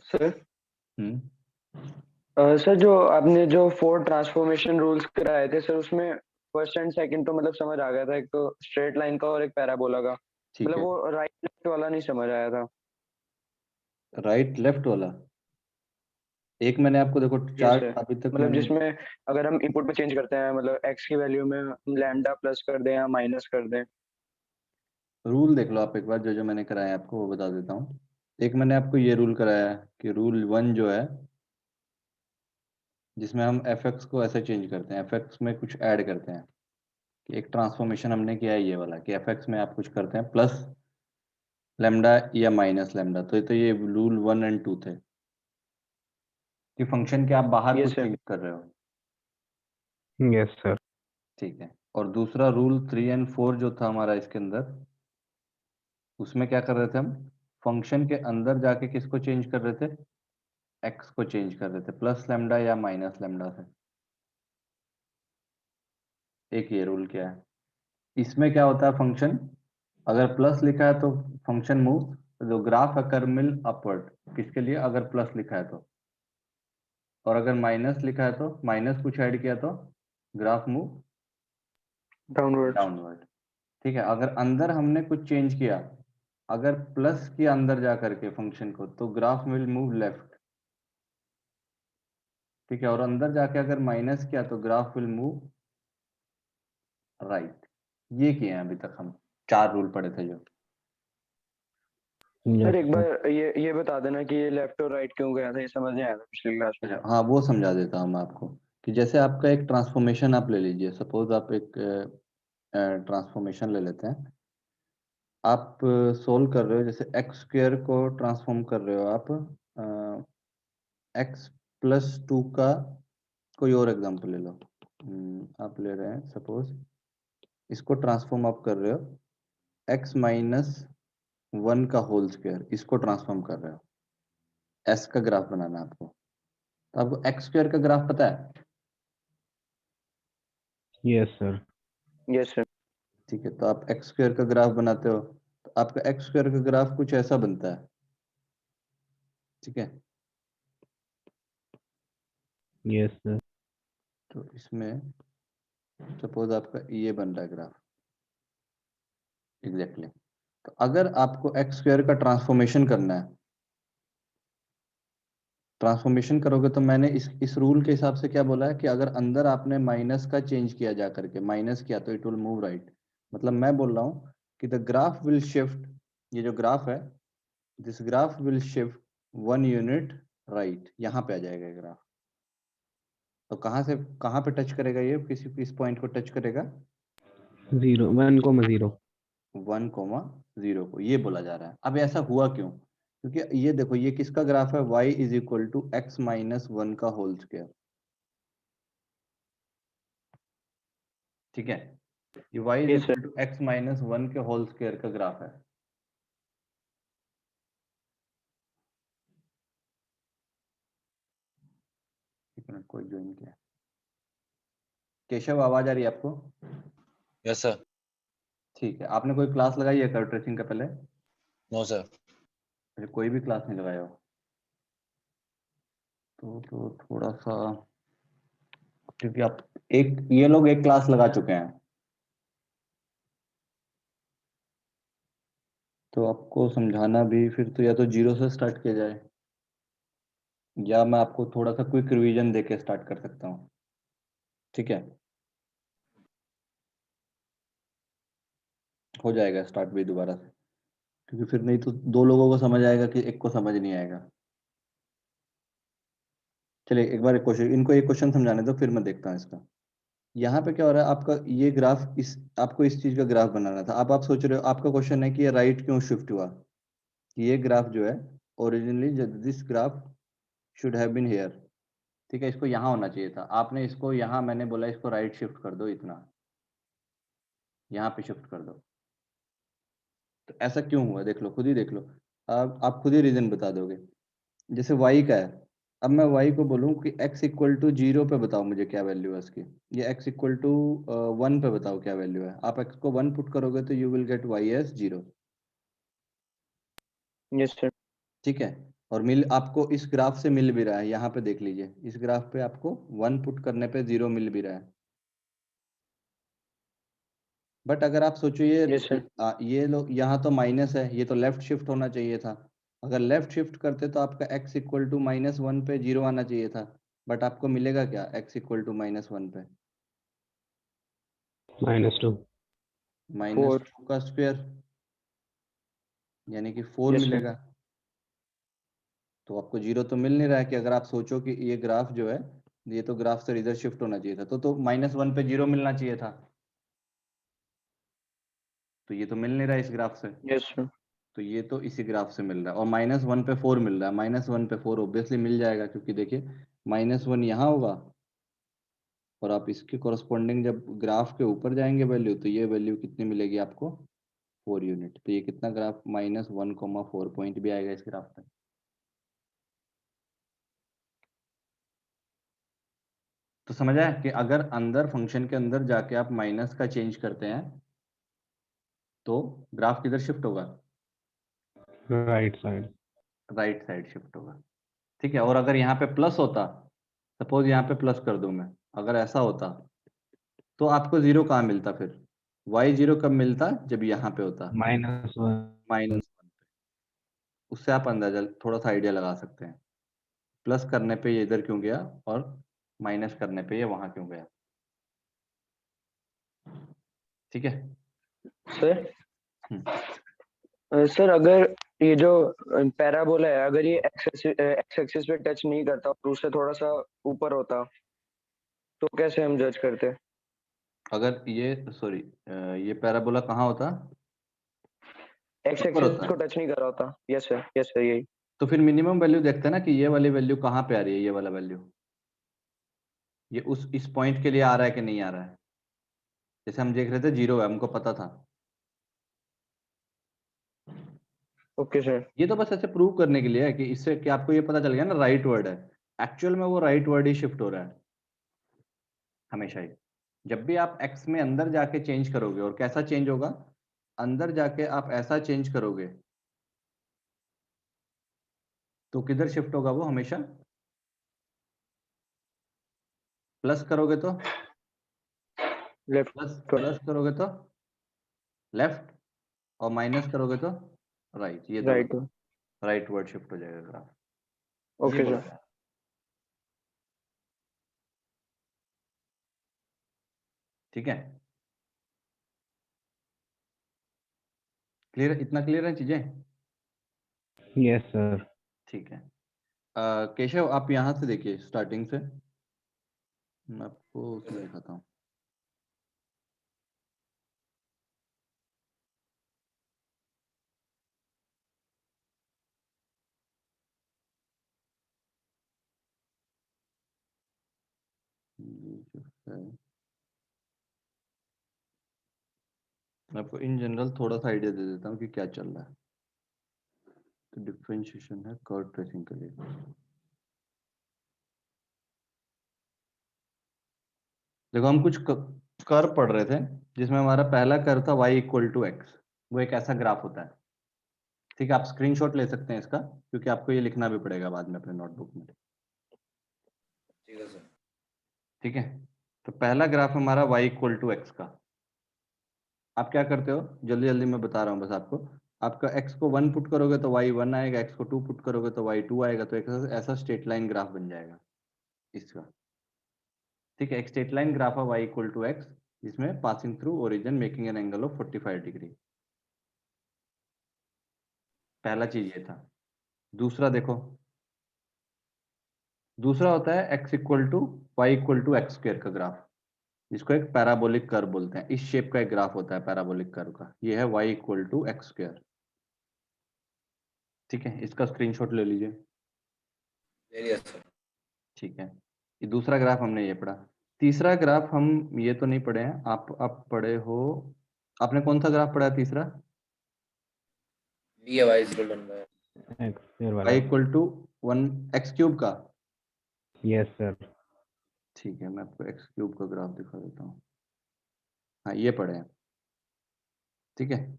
Sir हम्म sir जो आपने जो 4 ट्रांसफॉर्मेशन रूल्स कराए थे सर, उसमें फर्स्ट एंड सेकंड तो मतलब समझ आ गया था, एक तो स्ट्रेट लाइन का और एक पैराबोला का। ठीक मतलब है। वो राइट लेफ्ट वाला नहीं समझ आया था। राइट लेफ्ट वाला एक मैंने आपको देखो यस चार्ट सर। अभी तक मतलब मैंने जिसमें अगर हम इनपुट में चेंज करते हैं, मतलब एक्स की वैल्यू में हम लैम्डा प्लस कर दें या माइनस कर दें। रूल देख लो आप एक बार, जो जो मैंने कराया है आपको वो बता देता हूँ। एक मैंने आपको ये रूल कराया है कि रूल 1 जो है, जिसमें हम एफ एक्स को ऐसे चेंज करते हैं, एफ एक्स में कुछ ऐड करते हैं। कि एक ट्रांसफॉर्मेशन हमने किया है ये वाला कि एफ एक्स में आप कुछ करते हैं प्लस लेमडा या माइनस लेमडा। तो ये रूल 1 और 2 थे कि फंक्शन के आप बाहर यस कुछ सर। चेंज कर रहे हो। Yes sir. ठीक है। और दूसरा रूल 3 और 4 जो था हमारा इसके अंदर, उसमें क्या कर रहे थे हम, फंक्शन के अंदर जाके किसको चेंज कर रहे थे, एक्स को चेंज कर रहे थे प्लस लेमडा या माइनस लेमडा से। एक ये रूल क्या है, इसमें क्या होता है, फंक्शन अगर प्लस लिखा है तो फंक्शन मूव, जो ग्राफ है कर्व मिल अपवर्ड, किसके लिए, अगर प्लस लिखा है तो। और अगर माइनस लिखा है तो माइनस कुछ ऐड किया तो ग्राफ मूव डाउनवर्ड्स। डाउनवर्ड। ठीक है। अगर अंदर हमने कुछ चेंज किया, अगर प्लस किया अंदर जा करके फंक्शन को, तो ग्राफ विल मूव लेफ्ट। ठीक है। और अंदर जाके अगर माइनस किया तो ग्राफ विल मूव राइट। ये किए हैं अभी तक हम, 4 रूल पढ़े थे जो। सर यस एक सर। बार ये बता देना कि ये लेफ्ट और राइट क्यों गया था, ये समझ नहीं आया था पिछली क्लास में। अच्छा हाँ, वो समझा देता हूँ मैं आपको। कि जैसे आपका एक ट्रांसफॉर्मेशन आप ले लीजिए, सपोज आप एक ट्रांसफॉर्मेशन ले लेते हैं। आप सोल्व कर रहे हो, जैसे एक्स स्क्वेयर को ट्रांसफॉर्म कर रहे हो आप, एक्स प्लस 2 का कोई और एग्जांपल ले लो। आप ले रहे हैं सपोज, इसको ट्रांसफॉर्म आप कर रहे हो, एक्स माइनस 1 का होल स्क्वायर, इसको ट्रांसफॉर्म कर रहे हो। एस का ग्राफ बनाना है आपको, तो आपको एक्स स्क्वायर का ग्राफ पता है। Yes sir. Yes sir. ठीक है। तो आप एक्स स्क्वायर का ग्राफ बनाते हो, तो आपका एक्स स्क्वायर का ग्राफ कुछ ऐसा बनता है। ठीक है। Yes sir. तो इसमें सपोज आपका ये बन रहा है ग्राफ, एग्जैक्टली तो अगर आपको एक्स स्क्वायर का ट्रांसफॉर्मेशन करना है, ट्रांसफॉर्मेशन करोगे तो मैंने इस रूल के हिसाब से क्या बोला है कि अगर अंदर आपने माइनस का चेंज किया जा करके, माइनस किया तो इट विल मूव राइट। मतलब मैं बोल रहा हूँ कि द ग्राफ विल शिफ्ट, ये जो ग्राफ है, this graph will shift 1 unit right, यहाँ पे आ जाएगा ग्राफ। तो कहाँ से कहाँ पे टच करेगा, ये किसी किस पॉइंट को टच करेगा, 1,0 1,0 को, ये बोला जा रहा है। अब ऐसा हुआ क्यों, क्योंकि ये देखो ये किसका ग्राफ है, y is equal to x minus 1 का होल स्क्वायर। ठीक है। ये y is yes sir. Equal to x minus 1 के होल स्क्वायर का ग्राफ है। एक मिनट, कोई ज्वाइन किया। केशव, आवाज आ रही है आपको। Yes sir. ठीक है। आपने कोई क्लास लगाई है कर्व ट्रेसिंग का पहले? No sir. अच्छा, कोई भी क्लास नहीं लगाया हो तो थोड़ा सा, क्योंकि आप एक, ये लोग एक क्लास लगा चुके हैं, तो आपको समझाना भी फिर तो या तो जीरो से स्टार्ट किया जाए, या मैं आपको थोड़ा सा क्विक रिवीजन देके स्टार्ट कर सकता हूँ। ठीक है, हो जाएगा स्टार्ट भी दोबारा से, क्योंकि फिर नहीं तो 2 लोगों को समझ आएगा कि एक को समझ नहीं आएगा। चलिए एक बार एक क्वेश्चन, इनको एक क्वेश्चन समझाने दो, फिर मैं देखता हूँ इसका। यहाँ पे क्या हो रहा है, आपका ये ग्राफ, इस आपको इस चीज का ग्राफ बनाना था। अब आप सोच रहे हो, आपका क्वेश्चन है कि ये राइट क्यों शिफ्ट हुआ। कि ये ग्राफ जो है, originally this graph should have been here. ठीक है, इसको यहाँ होना चाहिए था, आपने इसको यहाँ, मैंने बोला इसको राइट शिफ्ट कर दो, इतना यहाँ पे शिफ्ट कर दो। तो ऐसा क्यों हुआ, देख लो, खुद ही देख लो। आप खुद ही रीजन बता दोगे। जैसे y का है, अब मैं y को बोलूँ कि x इक्वल टू 0 पे बताओ मुझे क्या वैल्यू है इसकी, ये x इक्वल टू 1 पे बताओ क्या वैल्यू है। आप x को 1 पुट करोगे तो you will get y as 0। Yes sir. ठीक है। और मिल आपको इस ग्राफ से मिल भी रहा है, यहाँ पे देख लीजिए, इस ग्राफ पे आपको 1 पुट करने पे 0 मिल भी रहा है। बट अगर आप सोचो यस सर। ये लोग यहाँ तो माइनस है, ये तो लेफ्ट शिफ्ट होना चाहिए था। अगर लेफ्ट शिफ्ट करते तो आपका x इक्वल टू -1 पे 0 आना चाहिए था, बट आपको मिलेगा क्या x इक्वल टू -1 पे? -2. -2 का स्क्वायर, यानी कि 4 यस सर। मिलेगा। तो आपको 0 तो मिल नहीं रहा है, कि अगर आप सोचो कि ये ग्राफ जो है, ये तो ग्राफ से इधर शिफ्ट होना चाहिए था, तो -1 पे 0 मिलना चाहिए था, तो ये तो मिल नहीं रहा है इस ग्राफ से। Yes sir. तो ये तो इसी ग्राफ से मिल रहा है, और -1 पे 4 मिल रहा है, -1 पे 4 ऑब्वियसली मिल जाएगा, क्योंकि देखिए -1 यहाँ होगा, और आप इसके कोरस्पॉन्डिंग जब ग्राफ के ऊपर जाएंगे वैल्यू, तो ये वैल्यू कितनी मिलेगी आपको? 4 यूनिट। तो ये कितना ग्राफ -1,4 पॉइंट भी आएगा इस ग्राफ पे। तो समझ आया कि अगर अंदर फंक्शन के अंदर जाके आप माइनस का चेंज करते हैं तो ग्राफ किधर शिफ्ट होगा? Right side. Right side shift होगा। ठीक है, और अगर यहाँ पे प्लस होता, सपोज यहाँ पे प्लस कर दूं मैं, अगर ऐसा होता तो आपको 0 कहाँ मिलता फिर? y0 कब मिलता? जब यहाँ पे होता -1. -1 पे। उससे आप अंदाजा थोड़ा सा आइडिया लगा सकते हैं, प्लस करने पे ये इधर क्यों गया और माइनस करने पे ये वहां क्यों गया। ठीक है। सर हम्म, सर अगर ये जो पैराबोला है, अगर ये एक्स एक्सिस पे टच नहीं करता और उससे थोड़ा सा ऊपर होता, तो कैसे हम जज करते? अगर ये सॉरी, ये पैराबोला कहाँ होता? एक्स ऊपर एक्सिस होता। को टच नहीं कर रहा होता। यस सर, यस सर, यही। तो फिर मिनिमम वैल्यू देखते हैं ना, कि ये वाली वैल्यू कहाँ पे आ रही है, ये वाला वैल्यू, ये उस इस पॉइंट के लिए आ रहा है कि नहीं आ रहा है। जैसे हम देख रहे थे 0 है, हमको पता था। Okay sir. ये तो बस ऐसे प्रूव करने के लिए है, कि इससे कि आपको ये पता चल गया ना राइट वर्ड है। एक्चुअल में वो राइट वर्ड ही शिफ्ट हो रहा है हमेशा ही। जब भी आप x में अंदर जाके चेंज करोगे, और कैसा चेंज होगा, अंदर जाके आप ऐसा चेंज करोगे, तो किधर शिफ्ट होगा वो हमेशा? प्लस करोगे तो लेफ्ट। प्लस, प्लस करोगे तो लेफ्ट, और माइनस करोगे तो राइट। ये दोनों राइट। राइट वर्ड शिफ्ट हो जाएगा ग्राफ। ये ओके बोला सर। है। ठीक है, क्लियर, इतना क्लियर है चीजें? Yes sir. ठीक है। केशव आप यहाँ से देखिए स्टार्टिंग से, मैं आपको उसमें दिखाता हूँ। ये जो है, मैं आपको इन जनरल थोड़ा सा आइडिया दे देता हूँ कि क्या चल रहा है। तो डिफरेंशिएशन है कर्व ट्रेसिंग के लिए। देखो हम कुछ कर्व पढ़ रहे थे, जिसमें हमारा पहला कर्व था y इक्वल टू एक्स। वो एक ऐसा ग्राफ होता है। ठीक है, आप स्क्रीनशॉट ले सकते हैं इसका, क्योंकि आपको ये लिखना भी पड़ेगा बाद में अपने नोटबुक में। ठीक है सर। ठीक है, तो पहला ग्राफ हमारा y इक्वल टू एक्स का। आप क्या करते हो, जल्दी जल्दी मैं बता रहा हूँ बस आपको। आपका x को 1 पुट करोगे तो y 1 आएगा, x को 2 पुट करोगे तो y 2 आएगा, तो एक ऐसा स्ट्रेट लाइन ग्राफ बन जाएगा इसका। ठीक है, एक स्ट्रेट लाइन ग्राफ है y इक्वल टू एक्स, जिसमें passing through origin making an angle of 45 degree. पहला चीज ये था। दूसरा देखो, दूसरा होता है x equal to y equal to x square का ग्राफ, जिसको एक पैराबोलिक कर्व बोलते हैं। इस शेप का एक ग्राफ होता है पैराबोलिक कर्व का, ये है y equal to x square. ठीक है, इसका स्क्रीनशॉट ले लीजिए। ले लिया सर। ठीक है, ये दूसरा ग्राफ हमने ये पढ़ा। तीसरा ग्राफ हम ये तो नहीं पढ़े हैं, आप पढ़े हो। आपने कौन सा ग्राफ पढ़ा है तीसरा? D y is equal to X square y वाला. इक्वल टू 1 x³ का। Yes sir. ठीक है, मैं आपको x³ का ग्राफ दिखा देता हूँ। हाँ, ये पढ़े हैं। ठीक है,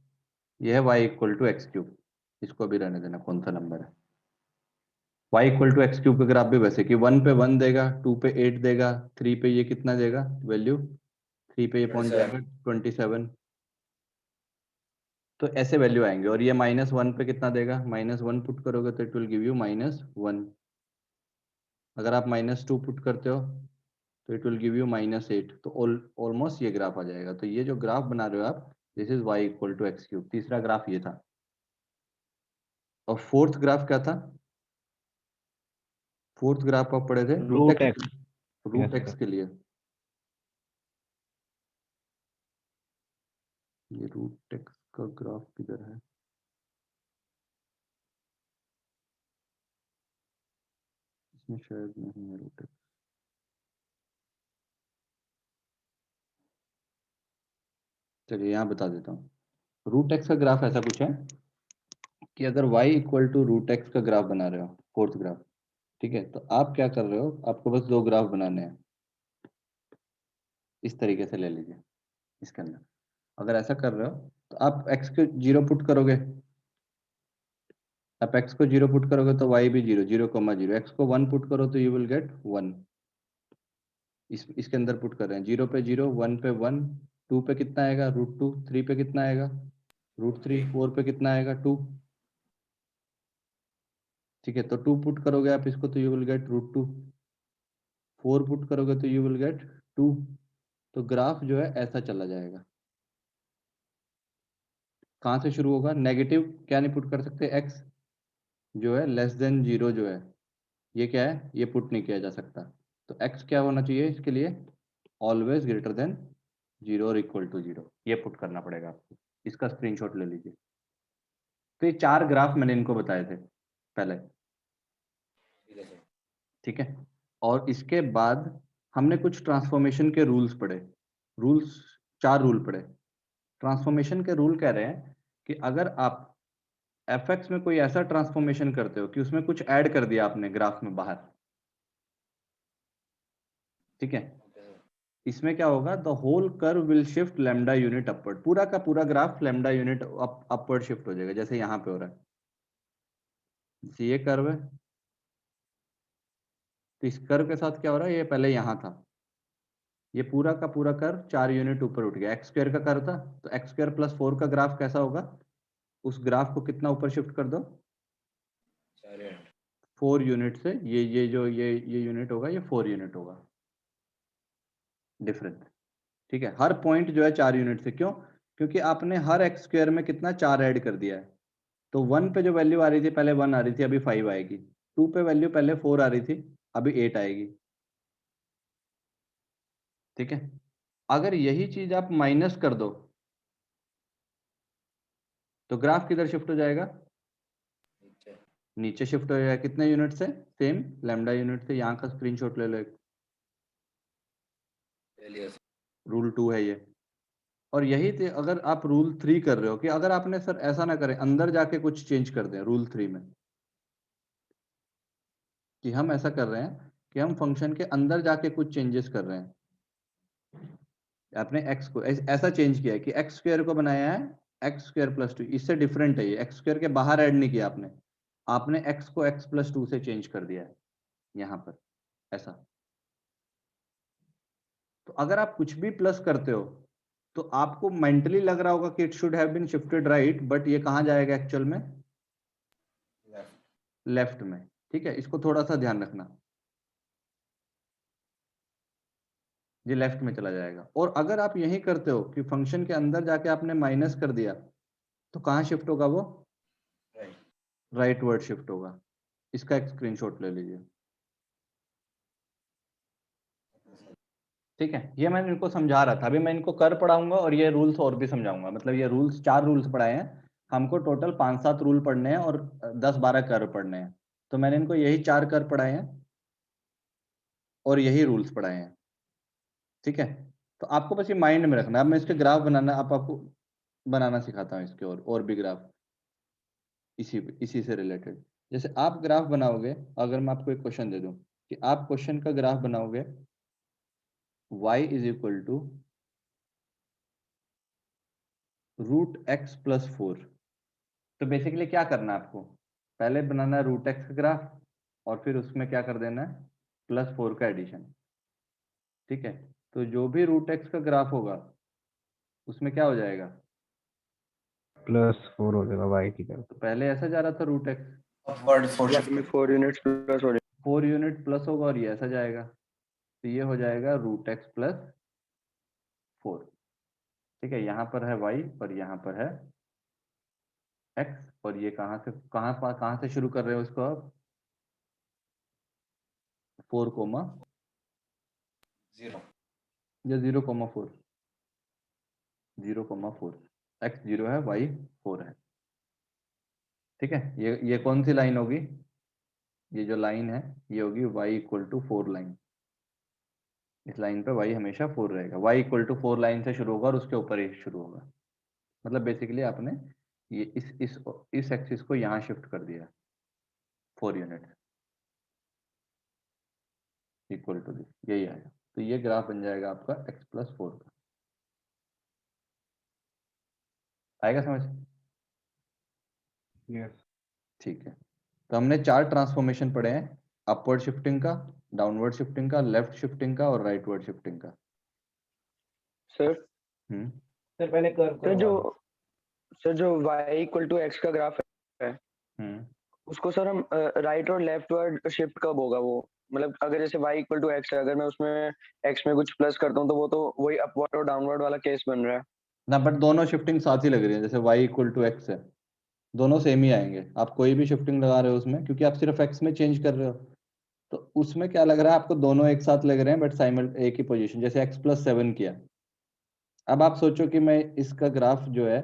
ये है y equal to x cube. इसको भी रहने देना, कौन सा नंबर है। y equal to x cube का ग्राफ भी वैसे कि 1 पे 1 देगा, 2 पे 8 देगा, 3 पे ये कितना देगा वैल्यू, 3 पे ये पहुंच 27। जाएगा 27। तो ऐसे वैल्यू आएंगे। और ये -1 पे कितना देगा, -1 पुट करोगे तो इट विल गिव यू -1। अगर आप -2 पुट करते हो तो इट विल गिव यू -8। तो ऑलमोस्ट ये ग्राफ आ जाएगा। तो ये जो ग्राफ बना रहे हो आप, this is y equal to x cube. तीसरा ग्राफ ये था। और फोर्थ ग्राफ क्या था? फोर्थ ग्राफ आप पढ़े थे Root x. Root Yes, x sir. के लिए। ये रूट एक्स का ग्राफ किधर है? इसमें शायद नहीं है रूट एक्स। चलिए यहाँ बता देता हूँ। रूट एक्स का ग्राफ ऐसा कुछ है कि अगर y equal to root x का ग्राफ बना रहे हो, फोर्थ ग्राफ, ठीक है, तो आप क्या कर रहे हो, आपको बस दो ग्राफ बनाने हैं। इस तरीके से ले लीजिए। इसके अंदर अगर ऐसा कर रहे हो तो आप x को 0 पुट करोगे, आप x को 0 पुट करोगे तो y भी 0, 0,0। x को 1 पुट करो तो यू विल गेट 1। इसके अंदर पुट कर रहे हैं, 0 पे 0, 1 पे 1, 2 पे कितना आएगा √2, 3 पे कितना आएगा √3, 4 पे कितना आएगा 2। ठीक है, तो 2 पुट करोगे आप इसको तो यू विल गेट √2, 4 पुट करोगे तो यू विल गेट 2। तो ग्राफ जो है ऐसा चला जाएगा। कहाँ से शुरू होगा? नेगेटिव क्या नहीं पुट कर सकते, x जो है लेस देन 0 जो है, ये क्या है, ये पुट नहीं किया जा सकता। तो x क्या होना चाहिए इसके लिए? ऑलवेज ग्रेटर देन 0 और इक्वल टू 0। ये पुट करना पड़ेगा आपको। इसका स्क्रीनशॉट ले लीजिए। तो ये 4 ग्राफ मैंने इनको बताए थे पहले, ठीक है सर। ठीक है। और इसके बाद हमने कुछ ट्रांसफॉर्मेशन के रूल्स पढ़े। रूल्स 4 रूल पढ़े। ट्रांसफॉर्मेशन के रूल कह रहे हैं कि अगर आप fx में कोई ऐसा ट्रांसफॉर्मेशन करते हो कि उसमें कुछ ऐड कर दिया आपने ग्राफ में बाहर, ठीक है, ओके सर। इसमें क्या होगा, the whole curve will shift lambda unit upward. पूरा का पूरा graph lambda unit upward shift हो जाएगा, जैसे यहाँ पे हो रहा है। जैसे ये कर्व है तो इस कर्व के साथ क्या हो रहा है, ये पहले यहाँ था, ये पूरा का पूरा कर्व 4 यूनिट ऊपर उठ गया। एक्स स्क्वायर का कर्व था तो एक्स स्क्वायर प्लस 4 का ग्राफ कैसा होगा, उस ग्राफ को कितना ऊपर शिफ्ट कर दो, 4 यूनिट। 4 यूनिट से। ये जो ये यूनिट होगा, ये 4 यूनिट होगा डिफरेंस। ठीक है, हर पॉइंट जो है 4 यूनिट से। क्यों? क्योंकि आपने हर एक्स स्क्वायर में कितना 4 ऐड कर दिया है। तो 1 पे जो वैल्यू आ रही थी पहले 1 आ रही थी, अभी 5 आएगी। 2 पे वैल्यू पहले 4 आ रही थी, अभी 8 आएगी। ठीक है, अगर यही चीज आप माइनस कर दो तो ग्राफ किधर शिफ्ट हो जाएगा? नीचे। नीचे शिफ्ट हो जाएगा। कितने यूनिट से? सेम लैम्डा यूनिट से। यहाँ का स्क्रीनशॉट ले लो एक, ले लिया सर। रूल 2 है ये। और यही थे अगर आप रूल 3 कर रहे हो कि अगर आपने सर ऐसा ना करें, अंदर जाके कुछ चेंज कर दें रूल 3 में, कि हम ऐसा कर रहे हैं कि हम फंक्शन के अंदर जाके कुछ चेंजेस कर रहे हैं। आपने x को ऐसा चेंज किया है कि एक्स स्क्वायर को बनाया है एक्स स्क्वायर प्लस 2, इससे डिफरेंट है ये। एक्स स्क्वायर के बाहर ऐड नहीं किया आपने, आपने x को x प्लस 2 से चेंज कर दिया है यहाँ पर ऐसा। तो अगर आप कुछ भी प्लस करते हो तो आपको मेंटली लग रहा होगा कि it should have been shifted right, but ये कहाँ जाएगा एक्चुअल में? लेफ्ट। लेफ्ट में। ठीक है, इसको थोड़ा सा ध्यान रखना, ये लेफ्ट में चला जाएगा। और अगर आप यही करते हो कि फंक्शन के अंदर जाके आपने माइनस कर दिया तो कहाँ शिफ्ट होगा वो? राइट। राइट वर्ड शिफ्ट होगा। इसका एक स्क्रीनशॉट ले लीजिए। ठीक है, ये मैं इनको समझा रहा था। अभी मैं इनको कर पढ़ाऊंगा और ये रूल्स और भी समझाऊंगा। मतलब ये रूल्स 4 रूल्स पढ़ाए हैं हमको, टोटल 5-7 रूल पढ़ने हैं और 10-12 कर पढ़ने हैं। तो मैंने इनको यही 4 कर पढ़ाए हैं और यही रूल्स पढ़ाए हैं। ठीक है, तो आपको बस ये माइंड में रखना है। अब मैं इसके ग्राफ बनाना, आपको बनाना सिखाता हूँ इसके और भी ग्राफ इसी से रिलेटेड। जैसे आप ग्राफ बनाओगे, अगर मैं आपको एक क्वेश्चन दे दूं कि आप क्वेश्चन का ग्राफ बनाओगे y is equal to √x+4। तो बेसिकली क्या करना है आपको? पहले बनाना है √x का ग्राफ और फिर उसमें क्या कर देना है, +4 का एडिशन। ठीक है, तो जो भी रूट एक्स का ग्राफ होगा उसमें क्या हो जाएगा, +4 हो जाएगा y की तरफ। तो पहले ऐसा जा रहा था रूट एक्स, अपवर्ड 4 बाद में 4 यूनिट्स प्लस हो जाएगा। 4 यूनिट प्लस होगा और ये ऐसा जाएगा, तो ये हो जाएगा रूट एक्स प्लस 4। ठीक है, यहाँ पर है y और यहाँ पर है x, और ये कहाँ से शुरू कर रहे हो इसको आप, 4, 0 या 0,4, 0,4, x 0 है, y 4 है। ठीक है, ये कौन सी लाइन होगी, ये जो लाइन है ये होगी y = 4 लाइन। इस लाइन पे y हमेशा 4 रहेगा, y = 4 लाइन से शुरू होगा और उसके ऊपर ही शुरू होगा। मतलब बेसिकली आपने ये इस एक्सिस को यहाँ शिफ्ट कर दिया 4 यूनिट इक्वल टू दिस, यही आएगा। तो ये ग्राफ बन जाएगा आपका x + 4 का। आएगा समझ? यस। ठीक है, तो हमने 4 ट्रांसफॉर्मेशन पढ़े हैं, अपवर्ड शिफ्टिंग का, डाउनवर्ड शिफ्टिंग का, लेफ्ट शिफ्टिंग का और राइटवर्ड शिफ्टिंग का। सर हम्म सर पहले कर्व सर जो y = x का ग्राफ है हम्म उसको सर हम राइट और लेफ्ट वर्ड शिफ्ट कब होगा वो, मतलब अगर जैसे y = x है, अगर मैं उसमें x में कुछ प्लस करता हूँ तो वो तो वही अपवर्ड और डाउनवर्ड वाला केस बन रहा है ना, बट दोनों शिफ्टिंग साथ ही लग रही है। जैसे y = x है, दोनों सेम ही आएंगे। आप कोई भी शिफ्टिंग लगा रहे हो उसमें, क्योंकि आप सिर्फ x में चेंज कर रहे हो, तो उसमें क्या लग रहा है आपको, दोनों एक साथ लग रहे हैं बट साइमल एक ही पोजीशन। जैसे x + 7 किया, अब आप सोचो कि मैं इसका ग्राफ जो है,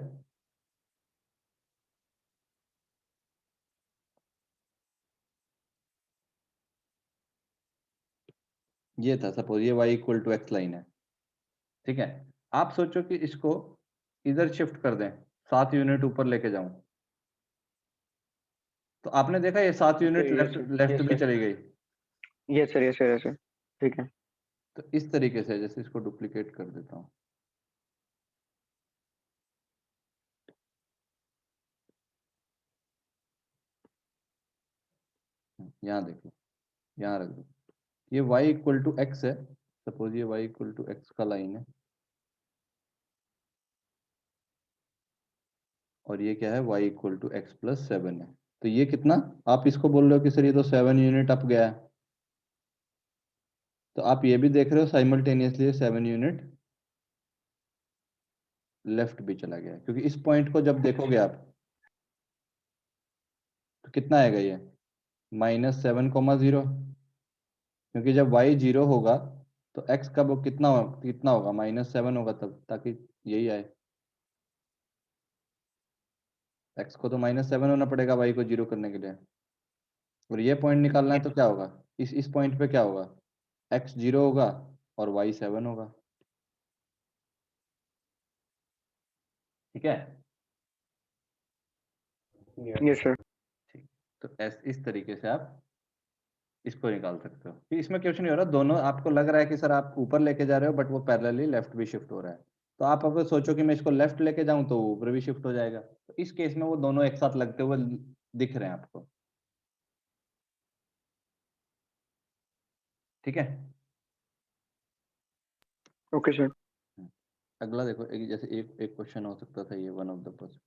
ये था, सपोज ये y = x लाइन है। ठीक है, आप सोचो कि इसको इधर शिफ्ट कर दें, 7 यूनिट ऊपर लेके जाऊं, तो आपने देखा ये 7 यूनिट ये लेफ्ट सर लेफ्ट भी चली गई। ये सर ये सर ठीक है। तो इस तरीके से, जैसे इसको डुप्लीकेट कर देता हूँ, यहाँ देखो, यहाँ रख दो, ये y = x है, सपोज ये y = x का लाइन है, और ये क्या है, y = x + 7 है। तो ये कितना, आप इसको बोल रहे हो कि सर ये तो 7 यूनिट अप गया है, तो आप ये भी देख रहे हो साइमल्टेनियसली 7 यूनिट लेफ्ट भी चला गया है। क्योंकि इस पॉइंट को जब देखोगे आप, तो कितना आएगा ये, -7,0, क्योंकि जब y 0 होगा तो x का वो कितना होगा, -7 होगा, तब ताकि यही आए। x को तो -7 होना पड़ेगा y को 0 करने के लिए, और ये पॉइंट निकालना है तो क्या होगा, इस पॉइंट पे क्या होगा, x 0 होगा और y 7 होगा। ठीक है, ये सर ठीक। तो इस तरीके से आप इसको निकाल सकते हो कि इसमें क्वेश्चन नहीं हो रहा, दोनों आपको लग रहा है कि सर आप ऊपर लेके जा रहे हो, बट वो पैरेलली लेफ्ट भी शिफ्ट हो रहा है। तो आप अगर सोचो कि मैं इसको लेफ्ट लेके जाऊं तो ऊपर भी शिफ्ट हो जाएगा। तो इस केस में वो दोनों एक साथ लगते हुए दिख रहे हैं आपको। ठीक है, ओके सर। अगला देखो, जैसे एक क्वेश्चन हो सकता था ये, वन ऑफ द क्वेश्चन,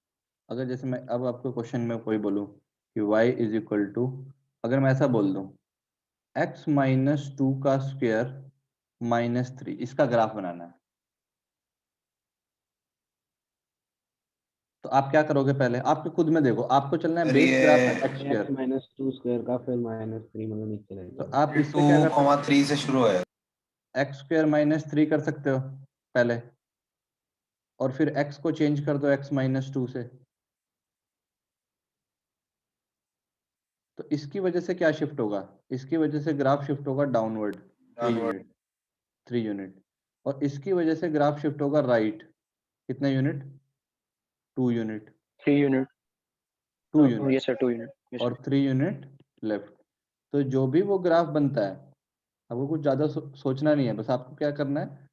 अगर जैसे मैं अब आपको क्वेश्चन में कोई बोलूं कि y = अगर मैं ऐसा बोल दूं x - 2 का स्क्वायर -3, इसका ग्राफ बनाना है, तो आप क्या करोगे, पहले आपके खुद में देखो, आपको चलना है सर बेस ग्राफ है ये x x स्क्वायर, -2 स्क्वायर का फिर -3 मतलब नीचे तो रहेगा। आप इससे क्या कर सकते 2,3 से शुरू है। हो, x स्क्वायर -3 कर सकते हो पहले, और फिर x को चेंज कर दो x - 2 से, तो इसकी वजह से क्या शिफ्ट होगा, इसकी वजह से ग्राफ शिफ्ट होगा डाउनवर्ड 3 डाउनवर्ड यूनिट, 3 यूनिट, और इसकी वजह से ग्राफ शिफ्ट होगा राइट, कितने यूनिट, 2 यूनिट, 3 यूनिट 2 यूनिट, ये सर 2 यूनिट ये और सर 3 यूनिट लेफ्ट। तो जो भी वो ग्राफ बनता है, आपको कुछ ज्यादा सोचना नहीं है, बस आपको क्या करना है,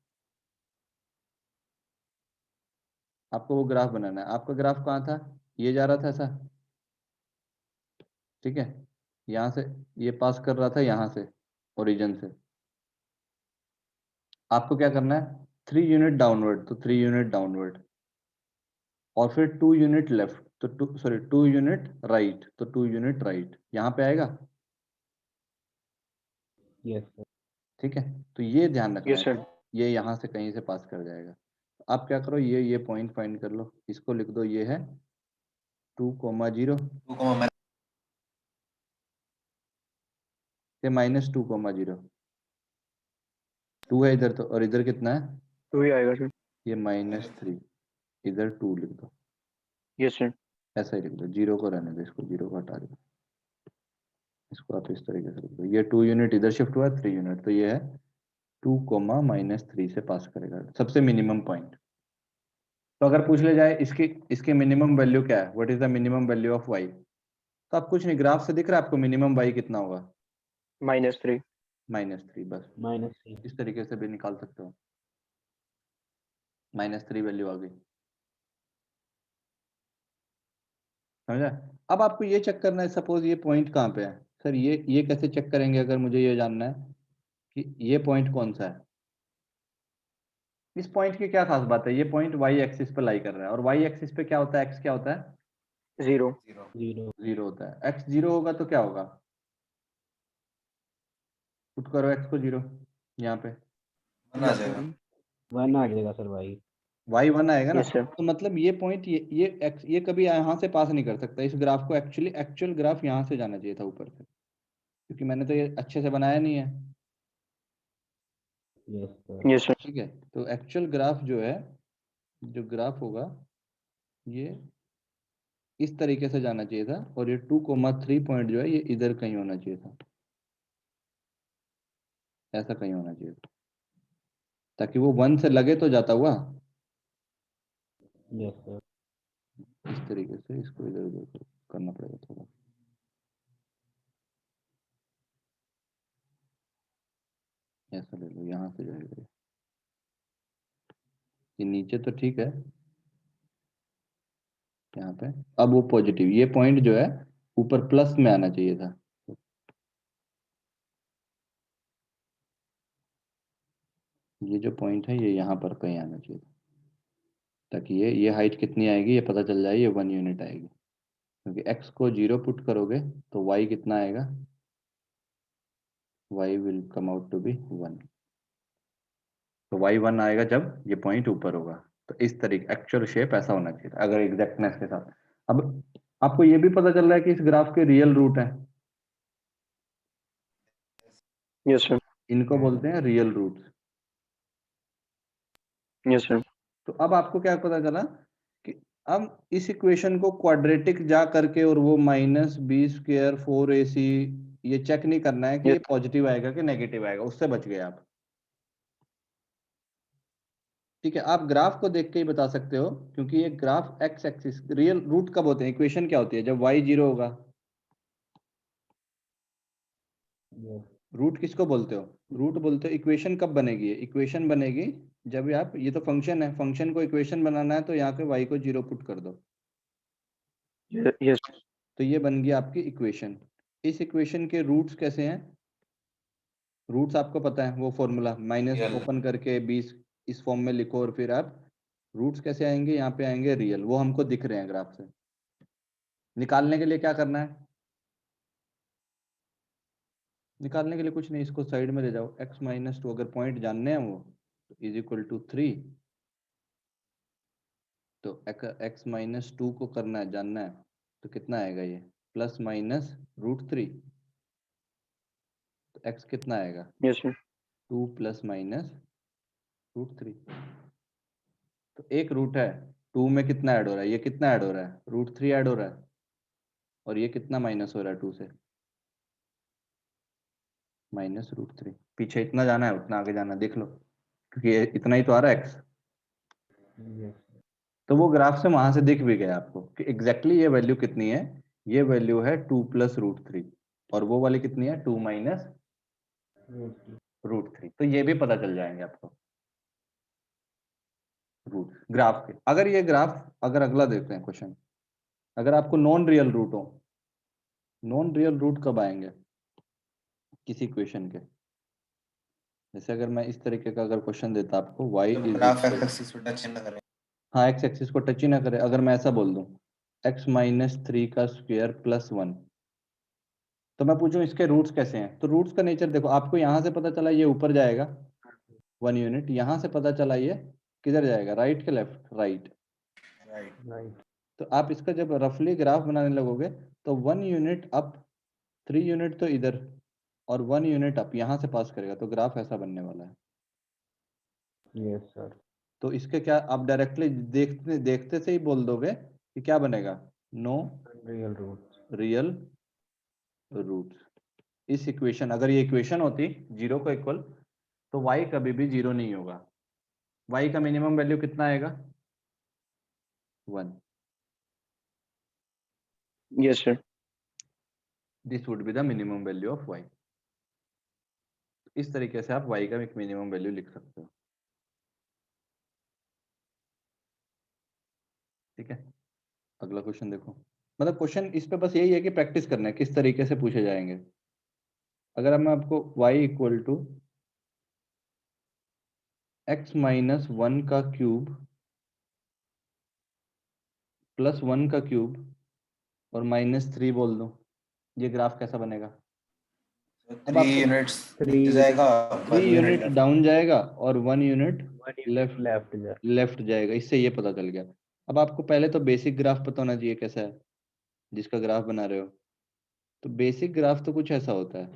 आपको वो ग्राफ बनाना है। आपका ग्राफ कहाँ था, ये जा रहा था ऐसा, ठीक है, यहाँ से ये पास कर रहा था यहाँ से ओरिजिन से। आपको क्या करना है, 3 यूनिट डाउनवर्ड तो 3 यूनिट डाउनवर्ड, और फिर 2 यूनिट लेफ्ट तो 2 यूनिट राइट तो 2 यूनिट राइट, यहाँ पे आएगा। Yes sir. ठीक है, तो ये ध्यान रखना यस है, सर। ये यहाँ से कहीं से पास कर जाएगा। आप क्या करो, ये पॉइंट फाइंड कर लो, इसको लिख दो, ये है 2,0 2 comma से -2,0। 2 है इधर तो, और इधर कितना है, तो ही आएगा सर। ये -3, इधर 2 लिख दो, यस सर। ऐसा ही लिख दो, 0 को रहने दो, इसको 0 को हटा दो, इसको आप इस तरीके से लिख दो। ये 2 यूनिट इधर शिफ्ट हुआ, 3 यूनिट, तो ये है 2, -3 से पास करेगा, सबसे मिनिमम पॉइंट। तो अगर पूछ ले जाए इसकी मिनिमम वैल्यू क्या है, what is the minimum value of y, तो आप कुछ नहीं, ग्राफ से दिख रहा है आपको मिनिमम y कितना होगा, -3। -3, बस -3। इस तरीके से भी निकाल सकते हो, -3 वैल्यू आ गई, समझा। अब आपको ये चेक करना है, सपोज ये पॉइंट कहाँ पे है, सर ये कैसे चेक करेंगे, अगर मुझे ये जानना है कि ये पॉइंट कौन सा है। इस पॉइंट की क्या खास बात है, ये पॉइंट y एक्सिस पे लाई कर रहा है, और y एक्सिस पे क्या होता है, x क्या होता है, 0। 0 0। 0 होता है। x 0 होगा तो क्या होगा, पुट करो x को 0 यहाँ पे, 1 आ जाएगा। 1 आ जाएगा सर भाई। y 1 आएगा ना, यस सर। तो मतलब ये पॉइंट ये x ये कभी यहाँ से पास नहीं कर सकता, इस ग्राफ को एक्चुअल ग्राफ यहाँ से जाना चाहिए था ऊपर से, क्योंकि मैंने तो ये अच्छे से बनाया नहीं है। Yes sir. Yes sir. ठीक है, तो एक्चुअल ग्राफ जो है, जो ग्राफ होगा ये इस तरीके से जाना चाहिए था, और ये 2,3 पॉइंट जो है ये इधर कहीं होना चाहिए था, ऐसा कहीं होना चाहिए था, ताकि वो 1 से लगे तो जाता हुआ, यस सर। इस तरीके से इसको इधर उधर करना पड़ेगा थोड़ा। ऐसा ले लो, यहाँ से जाएगा ये नीचे, तो ठीक है, यहाँ पे अब वो पॉजिटिव, ये पॉइंट जो है ऊपर प्लस में आना चाहिए था, ये जो पॉइंट है ये यहाँ पर कहीं आना चाहिए था, ताकि ये हाइट कितनी आएगी ये पता चल जाए, ये 1 यूनिट आएगी, क्योंकि x को 0 पुट करोगे तो y कितना आएगा, y will come out to be 1, तो y 1 आएगा जब ये पॉइंट ऊपर होगा। तो इस तरीके एक्चुअल शेप ऐसा होना चाहिए था, अगर एग्जैक्टनेस के साथ। अब आपको ये भी पता चल रहा है कि इस ग्राफ के रियल रूट है, यस सर। इनको बोलते हैं रियल रूट। Yes sir. तो अब आपको क्या पता चला कि अब इस इक्वेशन को क्वाड्रेटिक जा करके और वो -b² 4ac ये चेक नहीं करना है कि ये यस। पॉजिटिव आएगा कि नेगेटिव आएगा, उससे बच गए आप। ठीक है, आप ग्राफ को देख के ही बता सकते हो, क्योंकि ये graph x axis real root कब होते हैं, इक्वेशन क्या होती है, जब y 0 होगा। यस। रूट किसको बोलते हो, रूट बोलते हो, इक्वेशन कब बनेगी, इक्वेशन बनेगी जब आप, ये तो फंक्शन है, फंक्शन को इक्वेशन बनाना है तो यहाँ के y को 0 पुट कर दो, यस। तो ये बन गई आपकी इक्वेशन। इस इक्वेशन के रूट्स कैसे हैं, रूट्स आपको पता है, वो फॉर्मूला माइनस रियल ओपन करके 20 इस फॉर्म में लिखो, और फिर आप रूट्स कैसे आएंगे, यहाँ पे आएंगे रियल, वो हमको दिख रहे हैं ग्राफ से। निकालने के लिए क्या करना है, निकालने के लिए कुछ नहीं, इसको साइड में ले जाओ, x - 2 अगर पॉइंट जानने हैं वो इज इक्वल टू 3, तो x - 2 को करना है, जानना है, तो कितना आएगा ये +-√3, तो x कितना आएगा, यस सर। 2 +-√3, तो एक रूट है, 2 में कितना ऐड हो रहा है, ये कितना ऐड हो रहा है, √3 ऐड हो रहा है, और ये कितना माइनस हो रहा है 2 से, -√3, पीछे इतना जाना है उतना आगे जाना है, देख लो, क्योंकि ये इतना ही तो आ रहा है x, यस। तो वो ग्राफ से वहां से दिख भी गया आपको कि एग्जैक्टली ये वैल्यू कितनी है, ये वैल्यू है 2 +√3, और वो वाली कितनी है 2 - √3, तो ये भी पता चल जाएंगे आपको रूट ग्राफ के। अगर ये ग्राफ, अगर अगला देखते हैं क्वेश्चन, अगर आपको नॉन रियल रूट हो, नॉन रियल रूट कब आएंगे किसी इक्वेशन के? जैसे अगर मैं इस तरीके का अगर क्वेश्चन देता आपको y जब इज ग्राफ एक्सिस पे टच न करे। हाँ एक्स एक्सिस को टच ही ना करे, अगर मैं ऐसा बोल दूं x-3 का स्क्वायर प्लस 1, तो मैं पूछूं इसके रूट्स कैसे हैं, तो रूट्स का नेचर देखो, आपको यहाँ से पता चला ये ऊपर जाएगा 1 यूनिट, यहाँ से पता चला ये किधर जाएगा, राइट के लेफ्ट, राइट। राइट। राइट। तो आप इसका जब रफली ग्राफ बनाने लगोगे तो 1 यूनिट अप, 3 यूनिट तो इधर, और 1 यूनिट अप यहाँ से पास करेगा, तो ग्राफ ऐसा बनने वाला है। Yes sir. तो इसके क्या आप डायरेक्टली देखते देखते से ही बोल दोगे कि क्या बनेगा, no real root. Real roots. इस इक्वेशन, अगर ये इक्वेशन होती 0 को इक्वल, तो y कभी भी 0 नहीं होगा। y का मिनिमम वैल्यू कितना आएगा, 1। Yes sir. This would be the minimum value of y। इस तरीके से आप y का एक मिनिमम वैल्यू लिख सकते हो। ठीक है, अगला क्वेश्चन देखो। मतलब क्वेश्चन इस पे बस यही है कि प्रैक्टिस करना है किस तरीके से पूछे जाएंगे। अगर मैं आपको y इक्वल टू x-1 का क्यूब प्लस 1 का क्यूब और -3 बोल दूं, ये ग्राफ कैसा बनेगा? अब 3 आपको यूनिट्स 3 नीचे जाएगा, 3 1 यूनिट यूनिट डाउन जाएगा और 1 यूनिट लेफ्ट लेफ्ट जा। लेफ्ट जाएगा, इससे ये पता चल गया। अब आपको पहले तो बेसिक ग्राफ पता होना चाहिए कैसा है जिसका ग्राफ बना रहे हो। तो बेसिक ग्राफ तो कुछ ऐसा होता है,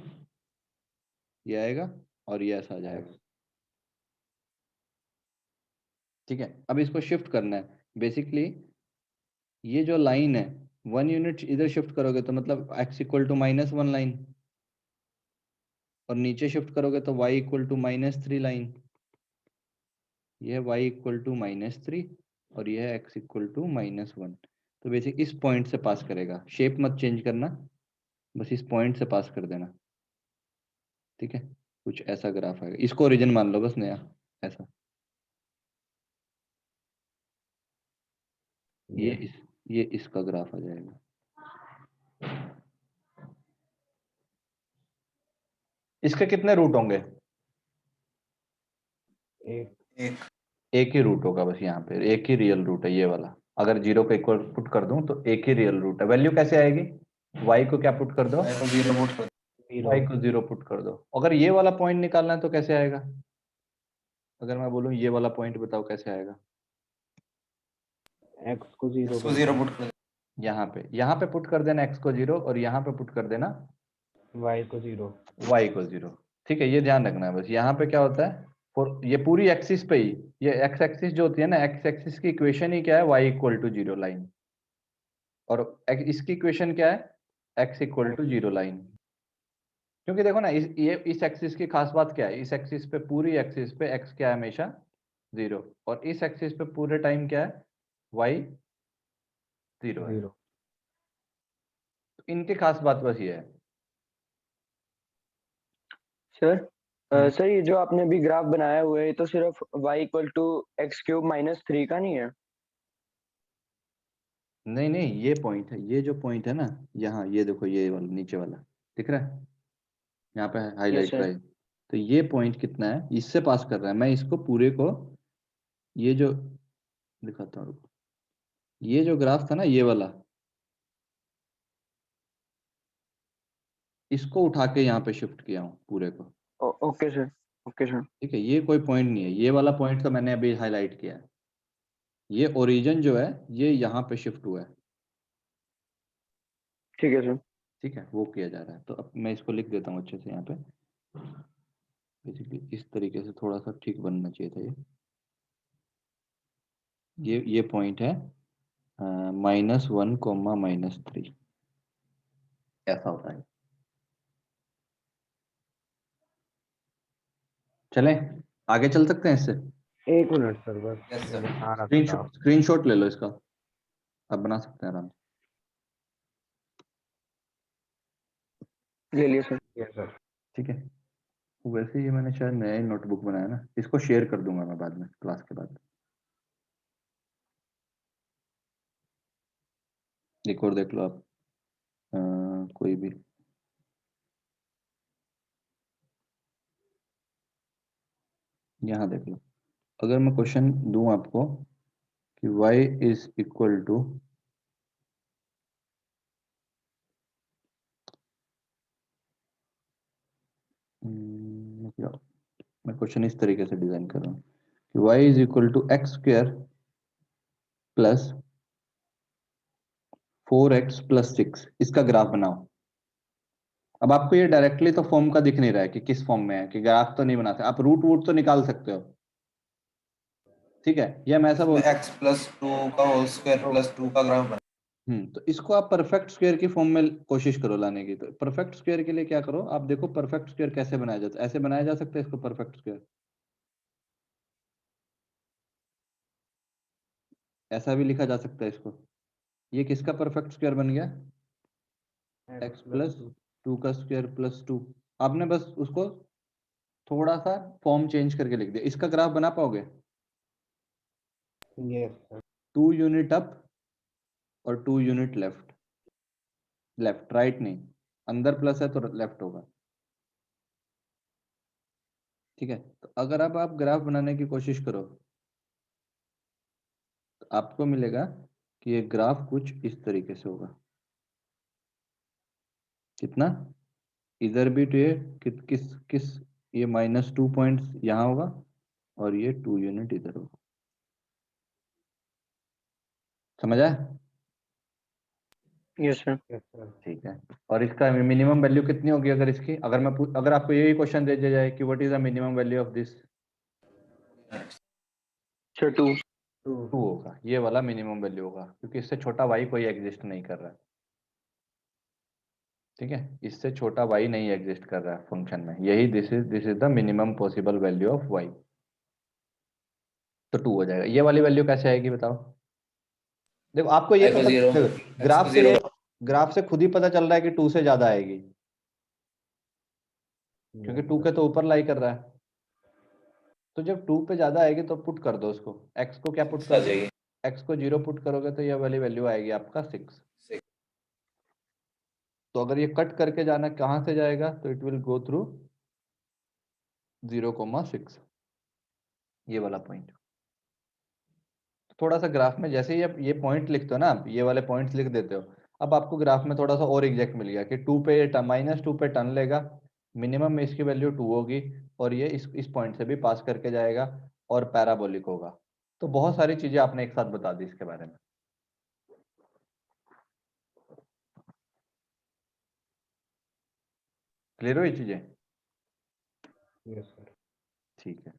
ये आएगा और ये ऐसा आ जाएगा। ठीक है, अब इसको शिफ्ट करना है। बेसिकली ये जो लाइन है 1 यूनिट इधर शिफ्ट करोगे तो मतलब x इक्वल टू -1 लाइन, और नीचे शिफ्ट करोगे तो y इक्वल टू -3 लाइन। यह y इक्वल टू -3 और यह x इक्वल टू -1। तो बेसिक इस पॉइंट से पास करेगा, शेप मत चेंज करना, बस इस पॉइंट से पास कर देना। ठीक है, कुछ ऐसा ग्राफ आएगा, इसको ओरिजिन मान लो बस नया ऐसा। ये इसका ग्राफ आ जाएगा। इसके कितने रूट होंगे? एक। एक। एक ही रूट होगा बस, यहाँ पे एक ही रियल रूट है ये वाला। अगर 0 को इक्वल पुट कर दूं तो एक ही रियल रूट है। वैल्यू कैसे आएगी, y को क्या पुट कर दो, y को 0 पुट कर y को 0 पुट कर दो। अगर ये वाला पॉइंट निकालना है तो कैसे आएगा? अगर मैं बोलूं ये वाला पॉइंट बताओ कैसे आएगा? x को 0 इसको 0 पुट कर यहाँ पे पुट कर देना x को 0 और यहाँ पे पुट कर देना y को 0। y को 0। ठीक है, ये ध्यान रखना है बस। यहाँ पे क्या होता है, और ये पूरी एक्सिस पे ही, ये x एक्सिस जो होती है ना, x एक्सिस की इक्वेशन ही क्या है, y इक्वल टू 0 लाइन, और इसकी इक्वेशन क्या है, x इक्वल टू 0 लाइन। क्योंकि देखो ना, इस एक्सिस की खास बात क्या है, इस एक्सिस पे, पूरी एक्सिस पे x क्या है हमेशा 0, और इस एक्सिस पे पूरे टाइम क्या है, y 0 है। तो इनकी खास बात बस ये है। सर सर ये जो आपने अभी ग्राफ बनाया हुआ है ये तो सिर्फ y इक्वल टू x³ -3 का नहीं है? नहीं नहीं, ये पॉइंट है, ये जो पॉइंट है ना यहाँ, ये देखो ये वाला नीचे वाला दिख रहा है, यहाँ पे यस हाईलाइट सर। रहा है। तो ये पॉइंट कितना है, इससे पास कर रहा है। मैं इसको पूरे को, ये जो दिखाता हूँ, ये जो ग्राफ था ना ये वाला, इसको उठा के यहाँ पे शिफ्ट किया हूँ पूरे को। Okay sir. Okay sir. ठीक है, ये कोई पॉइंट नहीं है, ये वाला पॉइंट तो मैंने अभी हाईलाइट किया है। ये ओरिजिन जो है ये यहाँ पे शिफ्ट हुआ है। ठीक है सर। ठीक है, वो किया जा रहा है। तो अब मैं इसको लिख देता हूँ अच्छे से यहाँ पे। बेसिकली इस तरीके से थोड़ा सा ठीक बनना चाहिए था ये पॉइंट है -1, -3 ऐसा होता है। चलें आगे चल सकते हैं इससे। 1 मिनट सर बस। Yes, sir. आ रहा था। स्क्रीनशॉट ले लो इसका, आप बना सकते हैं आराम से। ले लिया सर। Yes sir. ठीक है, वैसे ये मैंने शायद नया ही नोटबुक बनाया ना, इसको शेयर कर दूंगा मैं बाद में क्लास के बाद। एक और देख लो आप, कोई भी। यहाँ देख लो, अगर मैं क्वेश्चन दूं आपको कि y इज इक्वल टू मैं क्वेश्चन इस तरीके से डिजाइन कर रहा हूँ कि y is equal to x square plus 4x plus 6, इसका ग्राफ बनाओ। अब आपको ये डायरेक्टली तो फॉर्म का दिख नहीं रहा है कि किस फॉर्म में है, कि ग्राफ तो नहीं बना सकते आप, रूट वूट तो निकाल सकते हो, ठीक है, ये मैं ऐसा बोल। x प्लस 2 का होल स्क्वायर प्लस 2 का ग्राफ बना। तो इसको आप परफेक्ट स्क्वायर की फॉर्म में कोशिश करो लाने की। तो परफेक्ट स्क्वायर के लिए क्या करो, आप देखो परफेक्ट स्क्वायर कैसे बनाया जाता है। ऐसे बनाया जा सकता है इसको परफेक्ट स्क्वायर, ऐसा भी लिखा जा सकता है इसको। ये किसका परफेक्ट स्क्वायर बन गया, एक्स प्लस 2 का स्क्वायर प्लस 2। आपने बस उसको थोड़ा सा फॉर्म चेंज करके लिख दिया। इसका ग्राफ बना पाओगे, यस सर। 2 यूनिट अप और 2 यूनिट लेफ्ट, लेफ्ट राइट नहीं, अंदर प्लस है तो लेफ्ट होगा, ठीक है। तो अगर अब आप ग्राफ बनाने की कोशिश करो तो आपको मिलेगा कि ये ग्राफ कुछ इस तरीके से होगा। कितना, इधर भी तो ये किस किस ये -2 पॉइंट्स यहाँ होगा और ये 2 यूनिट इधर होगा। समझ आया? Yes sir. Yes sir. ठीक है। और इसका मिनिमम वैल्यू कितनी होगी अगर इसकी, अगर मैं अगर आपको यही क्वेश्चन दे दिया जाए कि what is the minimum value of this, sir 2। 2 होगा, ये वाला मिनिमम वैल्यू होगा, क्योंकि इससे छोटा y कोई एग्जिस्ट नहीं कर रहा है, ठीक है, इससे छोटा y नहीं एग्जिस्ट कर रहा है फंक्शन में, यही this is the minimum possible value of y। तो 2 हो जाएगा। ये वाली वैल्यू कैसे आएगी बताओ? देखो आपको ये y को पता, 0 देखो ग्राफ से, ये ग्राफ से खुद ही पता चल रहा है कि 2 से ज्यादा आएगी, क्योंकि 2 के तो ऊपर लाई कर रहा है। तो जब 2 पे ज्यादा आएगी तो पुट कर दो उसको, x को क्या पुट आ कर, जाएगी x को 0 पुट करोगे तो ये वाली वैल्यू आएगी आपका 6। तो अगर ये कट करके जाना कहां से जाएगा, तो इट विल गो थ्रू 0,6, ये वाला पॉइंट। थोड़ा सा ग्राफ में जैसे ही आप ये पॉइंट लिखते हो ना, आप ये वाले पॉइंट्स लिख देते हो, अब आपको ग्राफ में थोड़ा सा और एग्जैक्ट मिल गया कि 2 पे -2 पे टर्न लेगा, मिनिमम में इसकी वैल्यू 2 होगी, और ये इस पॉइंट से भी पास करके जाएगा और पैराबोलिक होगा। तो बहुत सारी चीजें आपने एक साथ बता दी इसके बारे में। क्लियर हुई चीजें? Yes sir. ठीक है।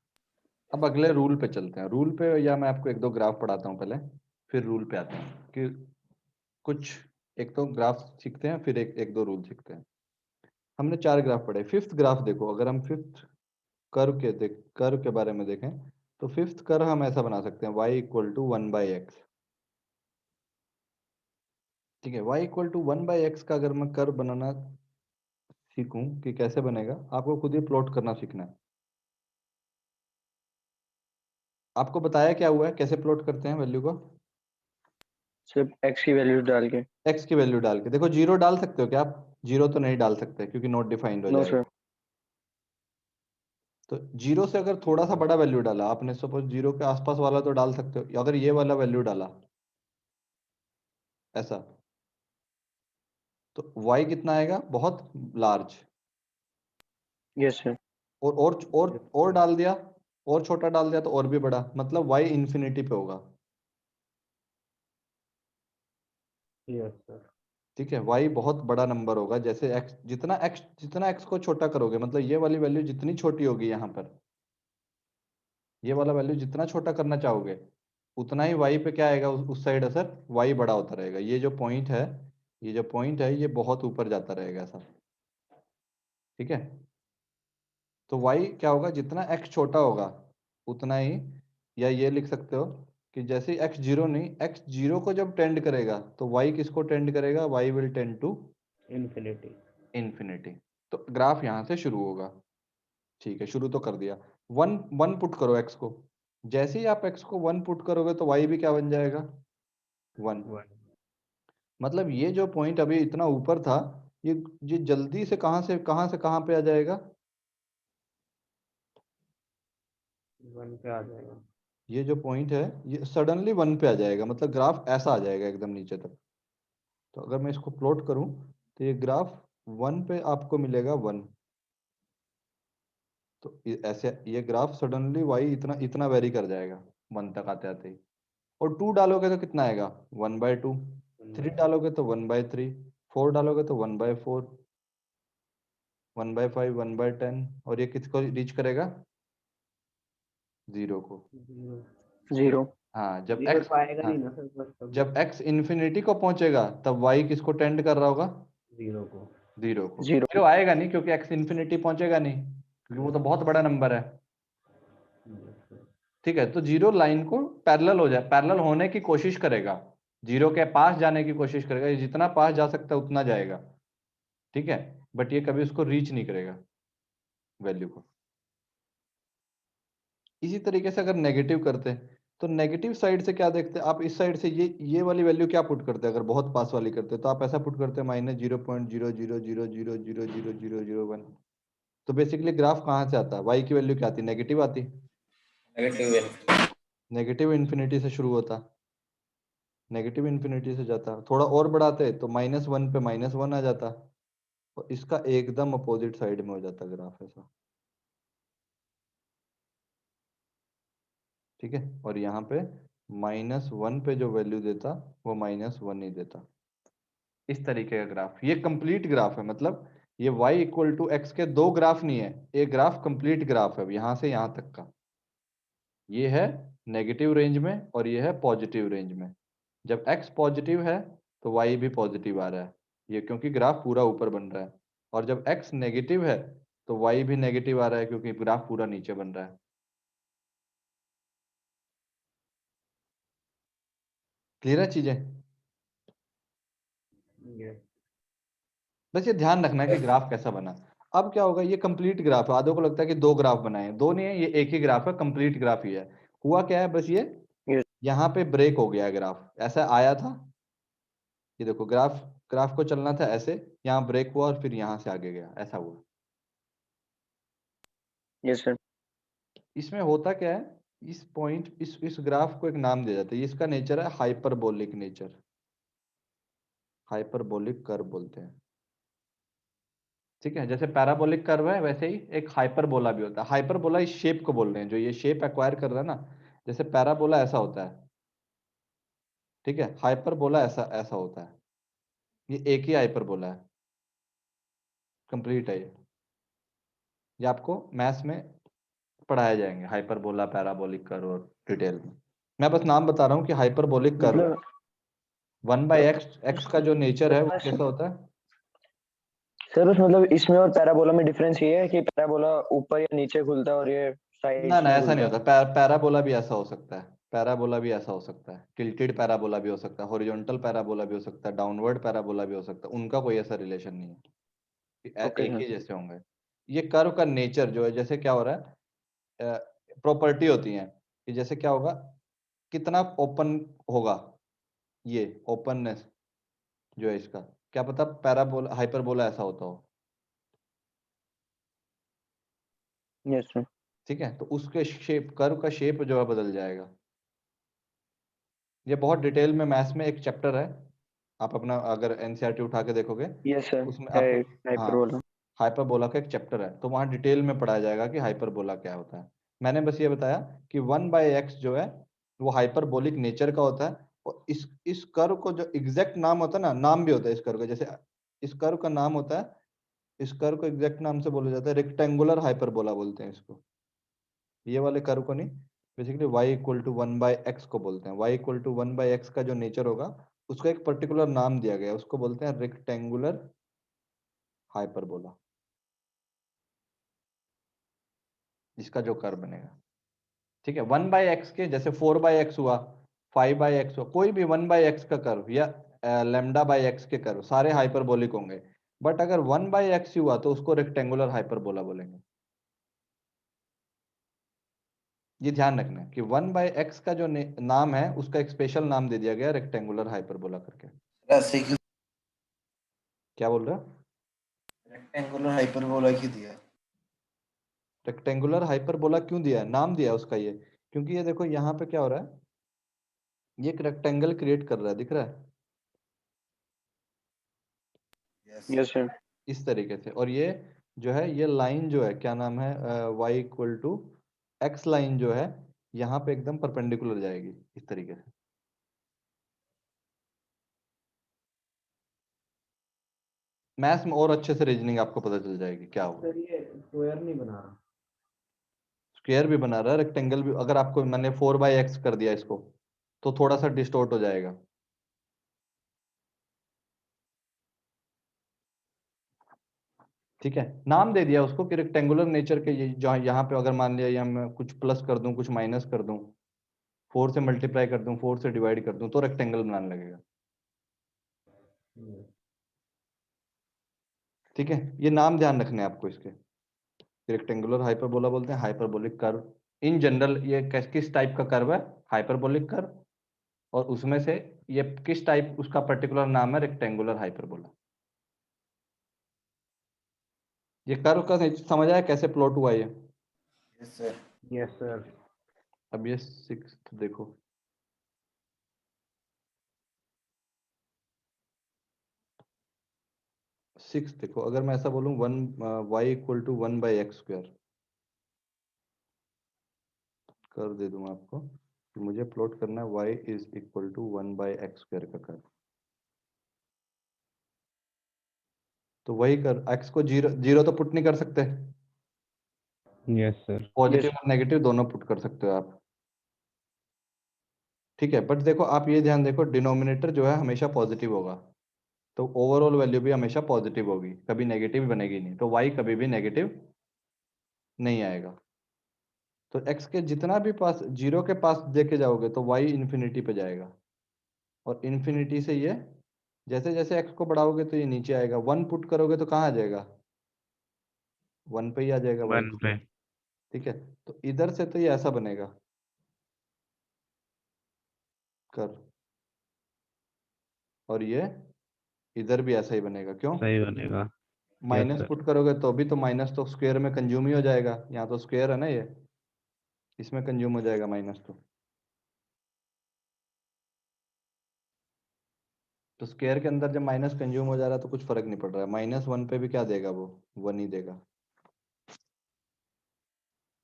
अब अगले रूल पे चलते हैं। रूल पे, या मैं आपको एक दो ग्राफ पढ़ाता हूँ पहले, फिर रूल पे आते हैं कि कुछ एक तो ग्राफ सीखते हैं, फिर एक दो रूल सीखते हैं। हमने 4 ग्राफ पढ़े। फिफ्थ ग्राफ देखो, अगर हम फिफ्थ कर्व के बारे में देखें तो फिफ्थ कर्व हम ऐसा बना सकते हैं, y इक्वल टू 1/x, ठीक है। y इक्वल टू 1/x का अगर मैं कर्व बनाना सीखूं कि कैसे बनेगा, आपको खुद ही प्लॉट करना सीखना है। आपको बताया क्या हुआ है, कैसे प्लॉट करते हैं वैल्यू को? सिर्फ x की वैल्यू डाल के। x की वैल्यू डाल के। देखो 0 डाल सकते हो क्या आप? 0 तो नहीं डाल सकते क्योंकि नॉट डिफाइंड हो नो जाएगा। सर। तो 0 से अगर थोड़ा सा बड़ा वैल्यू डाला आपने, सपोज 0 के आसपास वाला तो डाल सकते हो, अगर ये वाला वैल्यू डाला ऐसा, तो y कितना आएगा, बहुत लार्ज। Yes sir. और डाल दिया, और छोटा डाल दिया तो और भी बड़ा, मतलब y इंफिनिटी पे होगा, यस सर। ठीक है। y बहुत बड़ा नंबर होगा, जैसे जितना x को छोटा करोगे, मतलब ये वाली वैल्यू जितनी छोटी होगी यहाँ पर, ये वाला वैल्यू जितना छोटा करना चाहोगे, उतना ही y पे क्या आएगा, उस साइड असर y बड़ा होता रहेगा। ये जो पॉइंट है, ये बहुत ऊपर जाता रहेगा ऐसा, ठीक है। तो y क्या होगा, जितना x छोटा होगा उतना ही, या ये लिख सकते हो कि जैसे x 0 नहीं, x 0 को जब टेंड करेगा तो y किसको टेंड करेगा, y will tend to infinity. Infinity. तो ग्राफ यहाँ से शुरू होगा, ठीक है, शुरू तो कर दिया। 1 पुट करो x को, जैसे ही आप x को 1 पुट करोगे तो y भी क्या बन जाएगा, 1। 1। मतलब ये जो पॉइंट अभी इतना ऊपर था, ये जल्दी से कहाँ से कहाँ पे आ जाएगा? 1 पे आ जाएगा। ये जो पॉइंट है ये सडनली 1 पे आ जाएगा, मतलब ग्राफ ऐसा आ जाएगा एकदम नीचे तक। तो अगर मैं इसको प्लॉट करूं तो ये ग्राफ 1 पे आपको मिलेगा 1। तो ऐसे ये ग्राफ सडनली वाई इतना इतना वेरी कर जाएगा 1 तक आते आते ही। और 2 डालोगे तो कितना आएगा? 1/2। 3 डालोगे तो 1/3। 4 डालोगे तो 1/4। 1/5, 1/10। और ये किसको रीच करेगा? 0 को। 0। हाँ, जब 0 x, तो आएगा हाँ, नहीं ना सर, बस तब जब x इन्फिनिटी को पहुंचेगा तब y किसको टेंड कर रहा होगा? 0 को। 0 को। 0। 0 आएगा नहीं क्योंकि x इन्फिनिटी पहुंचेगा नहीं, क्योंकि वो तो बहुत बड़ा नंबर है। ठीक है, तो 0 लाइन को पैरेलल हो जाए, पैरेलल होने की कोशिश करेगा, 0 के पास जाने की कोशिश करेगा, ये जितना पास जा सकता है उतना जाएगा। ठीक है, बट ये कभी उसको रीच नहीं करेगा वैल्यू को। इसी तरीके से अगर नेगेटिव करते हैं तो नेगेटिव साइड से क्या देखते हैं आप? इस साइड से ये वाली वैल्यू क्या पुट करते हैं? अगर बहुत पास वाली करते हैं तो आप ऐसा पुट करते हैं -0.000000001। तो बेसिकली ग्राफ कहाँ से आता है? y की वैल्यू क्या आती? नेगेटिव आती। नेगेटिव नेगेटिव इन्फिनिटी से शुरू होता, नेगेटिव इन्फिनिटी से जाता, थोड़ा और बढ़ाते तो -1 पे -1 आ जाता, और इसका एकदम अपोजिट साइड में हो जाता ग्राफ ऐसा। ठीक है, और यहाँ पे -1 पे जो वैल्यू देता वो -1 ही देता। इस तरीके का ग्राफ, ये कंप्लीट ग्राफ है, मतलब ये y = x के 2 ग्राफ नहीं है, ये ग्राफ कंप्लीट ग्राफ है यहाँ से यहाँ तक का। ये है नेगेटिव रेंज में और ये है पॉजिटिव रेंज में। जब x पॉजिटिव है तो y भी पॉजिटिव आ रहा है, ये क्योंकि ग्राफ पूरा ऊपर बन रहा है। और जब x नेगेटिव है तो y भी नेगेटिव आ रहा है क्योंकि ग्राफ पूरा नीचे बन रहा है। क्लियर है चीजें? Yes. बस ये ध्यान रखना है कि ग्राफ कैसा बना। अब क्या होगा, ये कंप्लीट ग्राफ है, आधों को लगता है कि 2 ग्राफ बनाए हैं, 2 नहीं है, ये एक ही ग्राफ है, कंप्लीट ग्राफ ही है। हुआ क्या है, बस ये Yes. यहाँ पे ब्रेक हो गया है ग्राफ, ऐसा आया था, ये देखो ग्राफ ग्राफ को चलना था ऐसे, यहाँ ब्रेक हुआ और फिर यहाँ से आगे गया, ऐसा हुआ। Yes sir. इसमें होता क्या है, इस पॉइंट इस ग्राफ को एक नाम दिया जाता है, इसका नेचर है हाइपरबोलिक नेचर, हाइपरबोलिक कर्व बोलते हैं। ठीक है, जैसे पैराबोलिक कर्व है वैसे ही एक हाइपरबोला भी होता है। हाइपरबोला इस शेप को बोल रहे हैं, जो ये शेप एक्वायर कर रहा है ना, जैसे पैराबोला ऐसा होता है, ठीक है, हाइपरबोला ऐसा ऐसा होता है। ये एक ही हाइपरबोला है, कंप्लीट है ये आपको मैथ्स में पढ़ाए जाएंगे, हाइपरबोला, पैराबोलिक कर्व और डिटेल में। मैं बस नाम बता रहा हूँ कि हाइपरबोलिक कर्व मतलब 1/x, x का जो नेचर है वो कैसा होता है? सर बस मतलब इसमें और पैराबोला में डिफरेंस ये है कि पैराबोला ऊपर या नीचे खुलता है और ये ना साइड्स ना, में ऐसा नहीं खुलता होता। पैराबोला भी ऐसा हो सकता है, पैराबोला भी ऐसा हो सकता है, टिल्टेड पैराबोला भी हो सकता है, हॉरिजॉन्टल पैराबोला भी हो सकता है, डाउनवर्ड पैराबोला भी हो सकता है, उनका कोई ऐसा रिलेशन नहीं है कि है। ओके एक सर। ही जैसे होंगे। ये कर्व का नेचर जो है, जैसे क्या हो रहा है, प्रॉपर्टी होती है कि जैसे क्या होगा, कितना ओपन होगा, ये ओपननेस जो है इसका, क्या पता पैराबोला हाइपरबोला ऐसा होता हो। Yes sir. ठीक है, तो उसके शेप, कर्व का शेप जो है बदल जाएगा। ये बहुत डिटेल में मैथ्स में एक चैप्टर है, आप अपना अगर एनसीईआरटी उठा के देखोगे यस सर। उसमें है आपको, हाँ, हाइपरबोला। हाइपरबोला का एक चैप्टर है, तो वहाँ डिटेल में पढ़ाया जाएगा कि हाइपरबोला क्या होता है। मैंने बस ये बताया कि 1/x जो है वो हाइपरबोलिक नेचर का होता है, और इस कर्व को जो एग्जैक्ट नाम होता है ना, नाम भी होता है इस कर्व का, जैसे इस कर्व का नाम होता है, इस कर्व को एग्जैक्ट नाम से बोला जाता है रेक्टेंगुलर हाइपरबोला बोलते हैं इसको, ये वाले कर्व को नहीं। बेसिकली y = 1/x को बोलते हैं, y = 1/x का जो नेचर होगा उसको एक पर्टिकुलर नाम दिया गया है, उसको बोलते हैं रेक्टेंगुलर हाइपरबोला, इसका जो कर्व बनेगा। ठीक है, 1/x के जैसे 4/x हुआ, 5/x हुआ, कोई भी 1/x का कर्व या λ/x के कर्व सारे हाइपरबोलिक होंगे, बट अगर 1/x हुआ तो उसको रेक्टेंगुलर हाइपरबोला बोलेंगे। ये ध्यान रखना है कि 1/x का जो नाम है उसका एक स्पेशल नाम दे दिया गया रेक्टेंगुलर हाइपरबोला करके। ऐसे ही क्या बोल रहा है? रेक्टेंगुलर हाइपरबोला क्यों दिया? रेक्टेंगुलर हाइपरबोला क्यों दिया है? नाम दिया है उसका ये, क्योंकि ये देखो यहाँ पे क्या हो रहा है, ये एक रेक्टेंगल क्रिएट कर रहा है, दिख रहा है यस यस सर। इस तरीके से। और ये जो है, ये लाइन जो है, क्या नाम है, y equal to x line जो है, यहाँ पे एकदम परपेंडिकुलर जाएगी इस तरीके से। मैथ्स में और अच्छे से रीजनिंग आपको पता चल जाएगी क्या होगा। सर ये स्क्वायर नहीं बना रहा। स्क्वायर भी बना रहा है, रेक्टेंगल भी। अगर आपको मैंने 4/x कर दिया इसको, तो थोड़ा सा डिस्टोर्ट हो जाएगा। ठीक है, नाम दे दिया उसको कि रेक्टेंगुलर नेचर के, ये जहाँ यहाँ पे अगर मान लिया या मैं कुछ प्लस कर दूं, कुछ माइनस कर दूं, 4 से मल्टीप्लाई कर दूं, 4 से डिवाइड कर दूं, तो रेक्टेंगल बनाने लगेगा। ठीक है, ये नाम ध्यान रखने हैं आपको इसके। रेक्टेंगुलर हाइपरबोला बोलते हैं, हाइपरबोलिक कर्व। इन जनरल ये किस टाइप का कर्व है? Hyperbolic curve. और उसमें से ये किस टाइप, उसका पर्टिकुलर नाम है रेक्टेंगुलर हाइपरबोला। ये कर्व का समझ आया कैसे प्लॉट हुआ ये? Yes sir. Yes sir. अब ये 6th देखो, 6 देखो, अगर मैं ऐसा बोलूं 1 y इक्वल टू 1/x² कर दे दूं आपको कि मुझे प्लॉट करना है y is equal to 1/x² का कर्व, तो वही कर, x को जीरो जीरो तो पुट नहीं कर सकते, यस सर। पॉजिटिव और नेगेटिव दोनों पुट कर सकते हो आप। ठीक है, बट देखो आप ये ध्यान देखो, डिनोमिनेटर जो है हमेशा पॉजिटिव होगा, तो ओवरऑल वैल्यू भी हमेशा पॉजिटिव होगी, कभी नेगेटिव बनेगी नहीं, तो y कभी भी नेगेटिव नहीं आएगा। तो x के जितना भी पास, जीरो के पास देके जाओगे तो y इन्फिनिटी पे जाएगा, और इन्फिनिटी से ये जैसे जैसे x को बढ़ाओगे तो ये नीचे आएगा, 1 पुट करोगे तो कहाँ आ जाएगा, 1 पे ही आ जाएगा y। 1 पे। ठीक है, तो इधर से तो ये ऐसा बनेगा कर, और ये इधर भी ऐसा ही बनेगा, क्यों? सही बनेगा। Yes minus sir. पुट करोगे तो भी तो माइनस तो स्क्वायर में कंज्यूम ही हो जाएगा, यहाँ तो स्क्वायर है ना ये, इसमें कंज्यूम हो जाएगा माइनस, तो स्क्वायर के अंदर जब माइनस कंज्यूम हो जा रहा है तो कुछ फर्क नहीं पड़ रहा है, -1 पे भी क्या देगा वो, 1 ही देगा।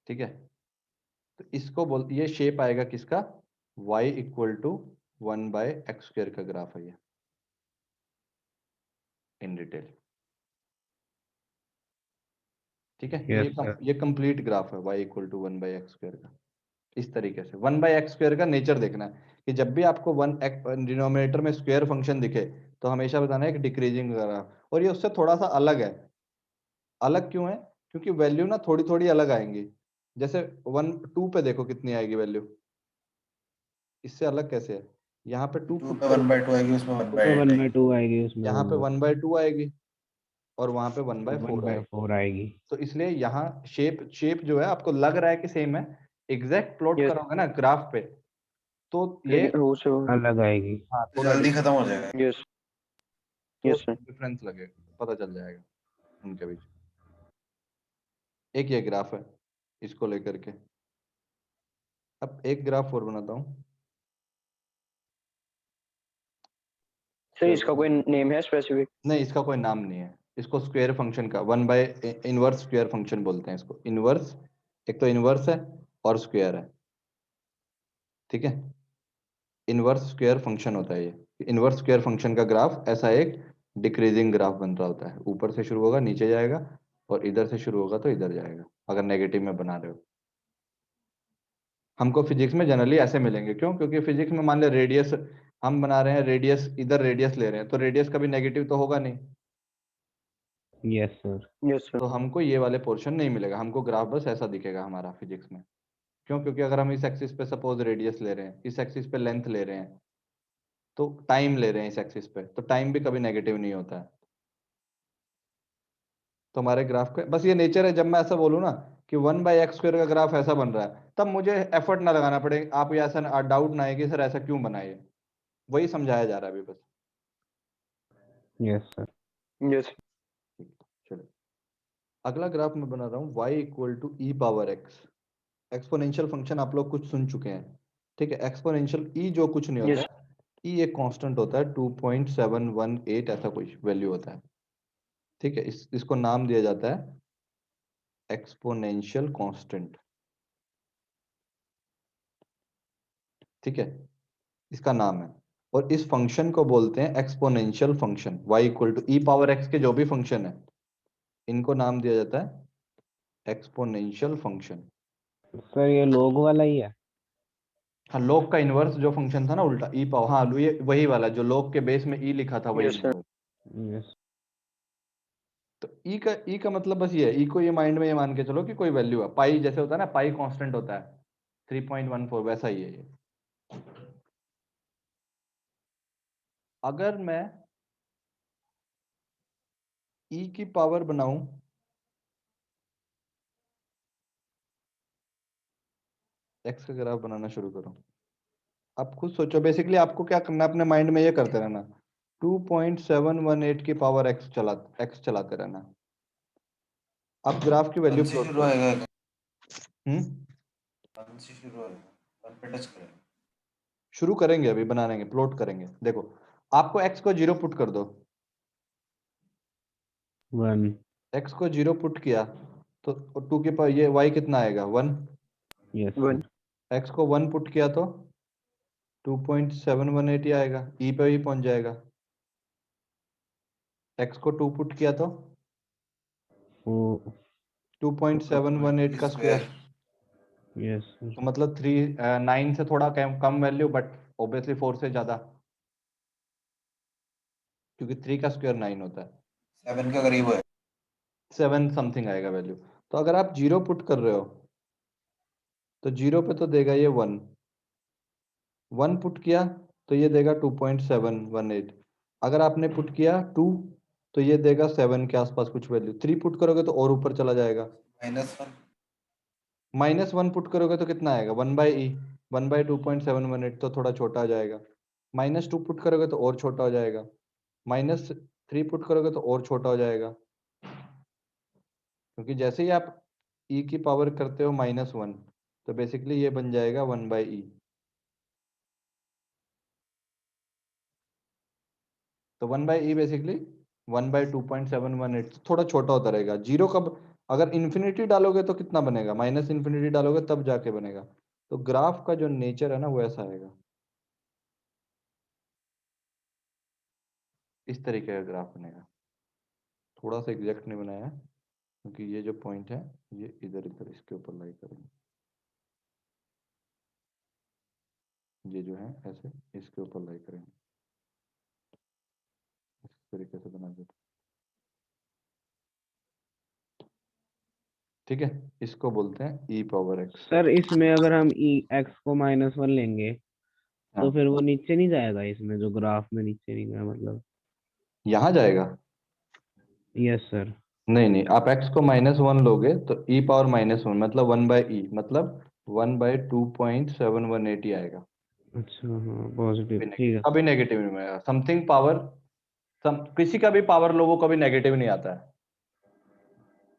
ठीक है, तो इसको बोल, ये शेप आएगा किसका, y इक्वल टू 1/x² का ग्राफ है ये इन डिटेल। ठीक है, यस सर। ये कंप्लीट ग्राफ है y इक्वल टू 1/x² का। इस तरीके से 1/x² का नेचर देखना है कि जब भी आपको डिनोमिनेटर में स्क्वायर फंक्शन दिखे तो हमेशा बताना है कि डिक्रीजिंग ग्राफ, और ये उससे थोड़ा सा अलग है। अलग क्यों है? क्योंकि वैल्यू ना थोड़ी थोड़ी अलग आएंगी, जैसे 1 2 पे देखो कितनी आएगी वैल्यू, इससे अलग कैसे है, यहाँ पे 2 2 पुट पे करो, 1/2 आएगी, उसमें 1/8 आएगी। 1/2 आएगी उसमें, यहाँ पे 1/2 आएगी, और वहां पे 1/4 आएगी। 1/4 आएगी। तो इसलिए यहाँ शेप जो है आपको लग रहा है कि सेम है, एग्जैक्ट प्लॉट यस, करोगे ना ग्राफ पे तो ये, लेकिन वो से अलग आएगी। हाँ तो थोड़ा जल्दी खत्म हो जाएगा। यस तो यस सर। डिफरेंस लगेगा, पता चल जाएगा उनके बीच। एक ये ग्राफ है इसको लेकर के। अब एक ग्राफ और बनाता हूँ। सर इसका कोई नेम है स्पेसिफिक? नहीं, इसका कोई नाम नहीं है, इसको स्क्वायर फंक्शन का 1/इनवर्स स्क्वायर फंक्शन बोलते हैं इसको। इनवर्स, एक तो इनवर्स है और स्क्वायर है। ठीक है, इनवर्स स्क्वायर फंक्शन होता है ये। इनवर्स स्क्वायर फंक्शन का ग्राफ ऐसा एक डिक्रीजिंग ग्राफ बन रहा होता है, ऊपर से शुरू होगा नीचे जाएगा, और इधर से शुरू होगा तो इधर जाएगा, अगर नेगेटिव में बना रहे हो। हमको फिजिक्स में जनरली ऐसे मिलेंगे, क्यों? क्योंकि फिजिक्स में मान ले रेडियस हम बना रहे हैं, रेडियस इधर रेडियस ले रहे हैं, तो रेडियस कभी नेगेटिव तो होगा नहीं, यस सर। Yes sir. तो हमको ये वाले पोर्शन नहीं मिलेगा, हमको ग्राफ बस ऐसा दिखेगा हमारा फिजिक्स में। क्यों? क्योंकि अगर हम इस एक्सिस पे सपोज रेडियस ले रहे हैं, इस एक्सिस पे लेंथ ले रहे हैं, तो टाइम ले रहे हैं इस एक्सिस पे, तो टाइम भी कभी नेगेटिव नहीं होता है। तो हमारे ग्राफ का बस ये नेचर है, जब मैं ऐसा बोलूँ ना कि 1/x² का ग्राफ ऐसा बन रहा है, तब मुझे एफर्ट ना लगाना पड़े, आप ये ऐसा डाउट ना आए कि सर ऐसा क्यों बनाए, वही समझाया जा रहा है अभी बस। Yes sir. यस। चलो। अगला ग्राफ मैं बना रहा हूँ y equal to e power x। Exponential function आप लोग कुछ सुन चुके हैं, ठीक है। एक्सपोनेंशियल ई जो कुछ नहीं होता यस है, ई एक कांस्टेंट होता है 2.718 ऐसा कोई वैल्यू होता है, ठीक है। इसको नाम दिया जाता है एक्सपोनेंशियल कांस्टेंट, ठीक है, इसका नाम है। और इस फंक्शन को बोलते हैं exponential function. y equal to e power x के जो भी फंक्शन है इनको नाम दिया जाता है एक्सपोनेंशियल फंक्शन। सर ये लोग वाला ही है। हाँ, log का इनवर्स जो फंक्शन था ना उल्टा ई पावर, हाँ ये वही वाला जो log के बेस में ई लिखा था वही यस सर। इनवर्स। यस तो ई का मतलब बस ये है, ई को ये माइंड में ये मान के चलो कि कोई वैल्यू है, पाई जैसे होता है ना, पाई कांस्टेंट होता है 3.14, वैसा ही है ये। अगर मैं ई की पावर बनाऊं, एक्स का ग्राफ बनाना शुरू करूं, आप खुद सोचो। बेसिकली आपको क्या करना है, अपने माइंड में ये करते रहना, 2.718 की पावर एक्स चलाते रहना। आप ग्राफ की वैल्यू वन से प्लॉट शुरू करो। होएगा, हम्म वन से शुरू होएगा, वन पे टच करेगा। शुरू करेंगे, अभी बनाएंगे, प्लॉट करेंगे। देखो, आपको एक्स को 0 पुट कर दो, 1 एक्स को 0 पुट किया तो 2 के पावर ये y कितना आएगा 1। Yes one sir. एक्स को 1 पुट किया तो 2.718 ही आएगा, ई पे ही पहुंच जाएगा। एक्स को 2 पुट किया तो वो 2.718 का स्क्वायर। Yes sir. तो मतलब 9 से थोड़ा कम वैल्यू, बट ऑब्वियसली 4 से ज्यादा, क्योंकि 3 का स्क्वायर 9 होता है। 7 के करीब है। 7 समथिंग आएगा वैल्यू। तो अगर आप 0 पुट कर रहे हो तो 0 पे तो देगा ये 1, 1 पुट किया तो ये देगा 2.718। अगर आपने पुट किया 2 तो ये देगा 7 के आसपास कुछ वैल्यू। 3 पुट करोगे तो और ऊपर चला जाएगा। -1 -1 पुट करोगे तो कितना आएगा 1/e, 1/2.718 तो थोड़ा छोटा आ जाएगा। -2 पुट करोगे तो और छोटा हो जाएगा। -3 पुट करोगे तो और छोटा हो जाएगा, क्योंकि जैसे ही आप e की पावर करते हो -1 तो बेसिकली ये बन जाएगा 1/e। तो 1/e बेसिकली 1/2.718, थोड़ा छोटा होता रहेगा। जीरो कब, अगर इन्फिनिटी डालोगे तो कितना बनेगा, -इन्फिनिटी डालोगे तब जाके बनेगा। तो ग्राफ का जो नेचर है ना वो ऐसा आएगा, इस तरीके का ग्राफ बनेगा। थोड़ा सा एग्जैक्ट नहीं बनाया है, क्योंकि ये जो पॉइंट है ये इधर इधर इसके ऊपर लाई करेंगे, ये जो है ऐसे इसके ऊपर लाई करेंगे, इस तरीके से बना देते, ठीक है। इसको बोलते हैं ई पावर एक्स। सर इसमें अगर हम ई एक्स को -1 लेंगे हाँ, तो फिर वो नीचे नहीं जाएगा, इसमें जो ग्राफ में नीचे नहीं गया मतलब। यहाँ जाएगा। Yes sir. नहीं नहीं, आप x को -1 लोगे तो e पावर -1 मतलब 1/e मतलब 1/2.718 ही आएगा। अच्छा हाँ पॉजिटिव, ठीक है कभी नेगेटिव नहीं आएगा। समथिंग पावर, किसी का भी पावर लोगों कभी नेगेटिव नहीं आता है,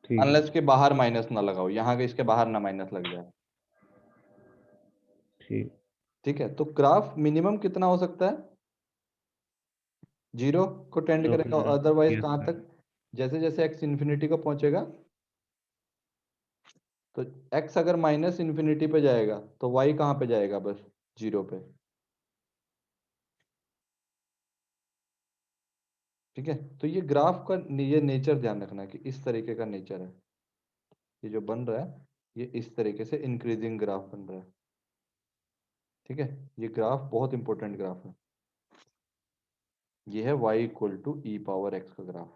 ठीक है अनलेस के बाहर माइनस ना लगाओ, यहाँ के इसके बाहर ना माइनस लग जाए, ठीक। ठीक है। तो ग्राफ मिनिमम कितना हो सकता है, 0 को टेंड तो करेगा, फिर अदरवाइज यस कहाँ सर। तक, जैसे जैसे x इन्फिनिटी को पहुंचेगा तो x अगर -इन्फिनिटी पे जाएगा तो y कहाँ पे जाएगा, बस 0 पे, ठीक है। तो ये ग्राफ का ये नेचर ध्यान रखना कि इस तरीके का नेचर है, ये जो बन रहा है ये इस तरीके से इंक्रीजिंग ग्राफ बन रहा है, ठीक है। ये ग्राफ बहुत इंपॉर्टेंट ग्राफ है, ये है y equal to e power x का ग्राफ।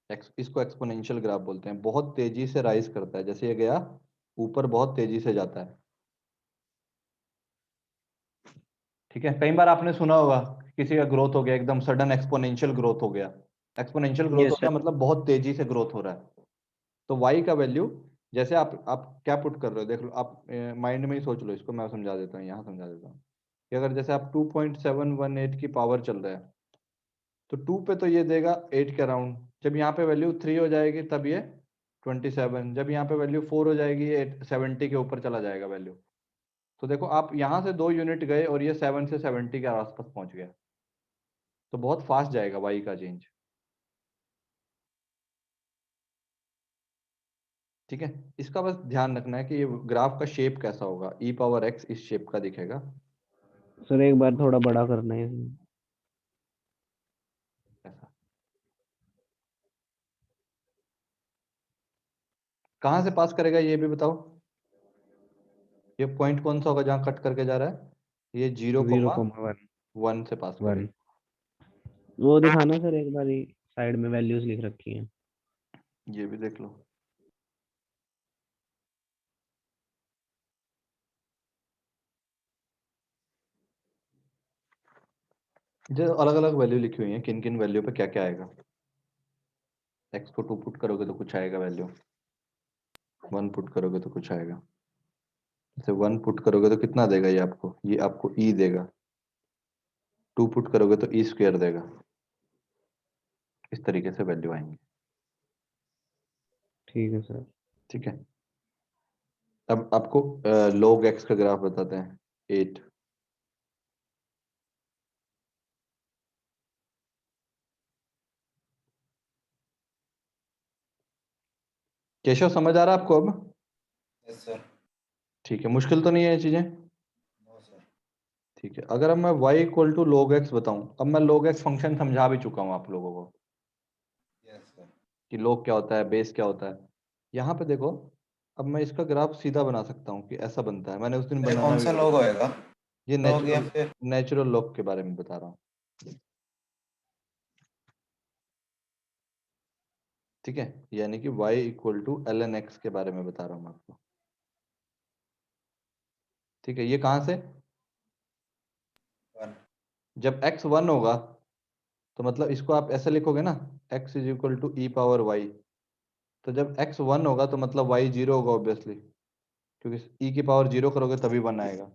एक्स, इसको एक्सपोनेंशियल ग्राफ बोलते हैं, बहुत तेजी से राइज करता है, जैसे ये गया ऊपर बहुत तेजी से जाता है, ठीक है। कई बार आपने सुना होगा किसी का ग्रोथ हो गया एकदम सडन, एक्सपोनेंशियल ग्रोथ हो गया। एक्सपोनेंशियल ग्रोथ हो यस गया सर। मतलब बहुत तेजी से ग्रोथ हो रहा है। तो y का वैल्यू, जैसे आप क्या पुट कर रहे हो, देख लो आप माइंड में ही सोच लो, इसको मैं समझा देता हूँ, यहाँ समझा देता हूँ कि अगर जैसे आप 2.718 की पावर चल रहा है तो 2 पे तो ये देगा 8 के अराउंड, जब यहाँ पे वैल्यू 3 हो जाएगी तब ये 27, जब यहाँ पे वैल्यू 4 हो जाएगी ये 70 के ऊपर चला जाएगा वैल्यू। तो देखो आप यहाँ से 2 यूनिट गए और ये 7 से 70 के आसपास पहुंच गया, तो बहुत फास्ट जाएगा वाई का चेंज। ठीक है, इसका बस ध्यान रखना है कि ये ग्राफ का शेप कैसा होगा। ई पावर एक्स इस शेप का दिखेगा। सर एक बार थोड़ा बड़ा करना है इसमें। ऐसा कहाँ से पास करेगा ये भी बताओ। ये पॉइंट कौन सा होगा जहां कट करके जा रहा है? ये 0,1 0,1 से पास 1 करेगा। वो दिखाना सर एक बार, साइड में वैल्यूज लिख रखी हैं। ये भी देख लो। जो अलग अलग वैल्यू लिखी हुई है, किन किन वैल्यू पे क्या क्या आएगा। एक्स को 2 पुट करोगे तो कुछ आएगा वैल्यू, 1 पुट करोगे तो कुछ आएगा। जैसे 1 पुट करोगे तो कितना देगा ये आपको ई देगा। 2 पुट करोगे तो ई स्क्वायर देगा। इस तरीके से वैल्यू आएंगे। ठीक है सर। ठीक है, अब आपको log x का ग्राफ बताते हैं। 8 केशव समझ आ रहा है आपको अब? Yes sir. ठीक है, मुश्किल तो नहीं है ये चीजें? No sir. ठीक है, अगर अब मैं y equal to log x बताऊं, अब मैं log x फंक्शन समझा भी चुका हूं आप लोगों को यस सर। कि log क्या होता है, बेस क्या होता है। यहाँ पे देखो, अब मैं इसका ग्राफ सीधा बना सकता हूँ कि ऐसा बनता है। मैंने उस दिन अरे बनाना कौन भी सा बोला लोग था। होएगा? ये लोग या फिर नेचुरल log के बारे में बता रहा हूँ। ठीक है, यानी कि y equal to ln x के बारे में बता रहा हूँ आपको। ठीक है, ये कहाँ से? 1। जब x 1 होगा तो मतलब इसको आप ऐसे लिखोगे ना, x is equal to e power y। तो जब x 1 होगा तो मतलब y 0 होगा ऑब्वियसली, क्योंकि e की पावर 0 करोगे तभी 1 आएगा।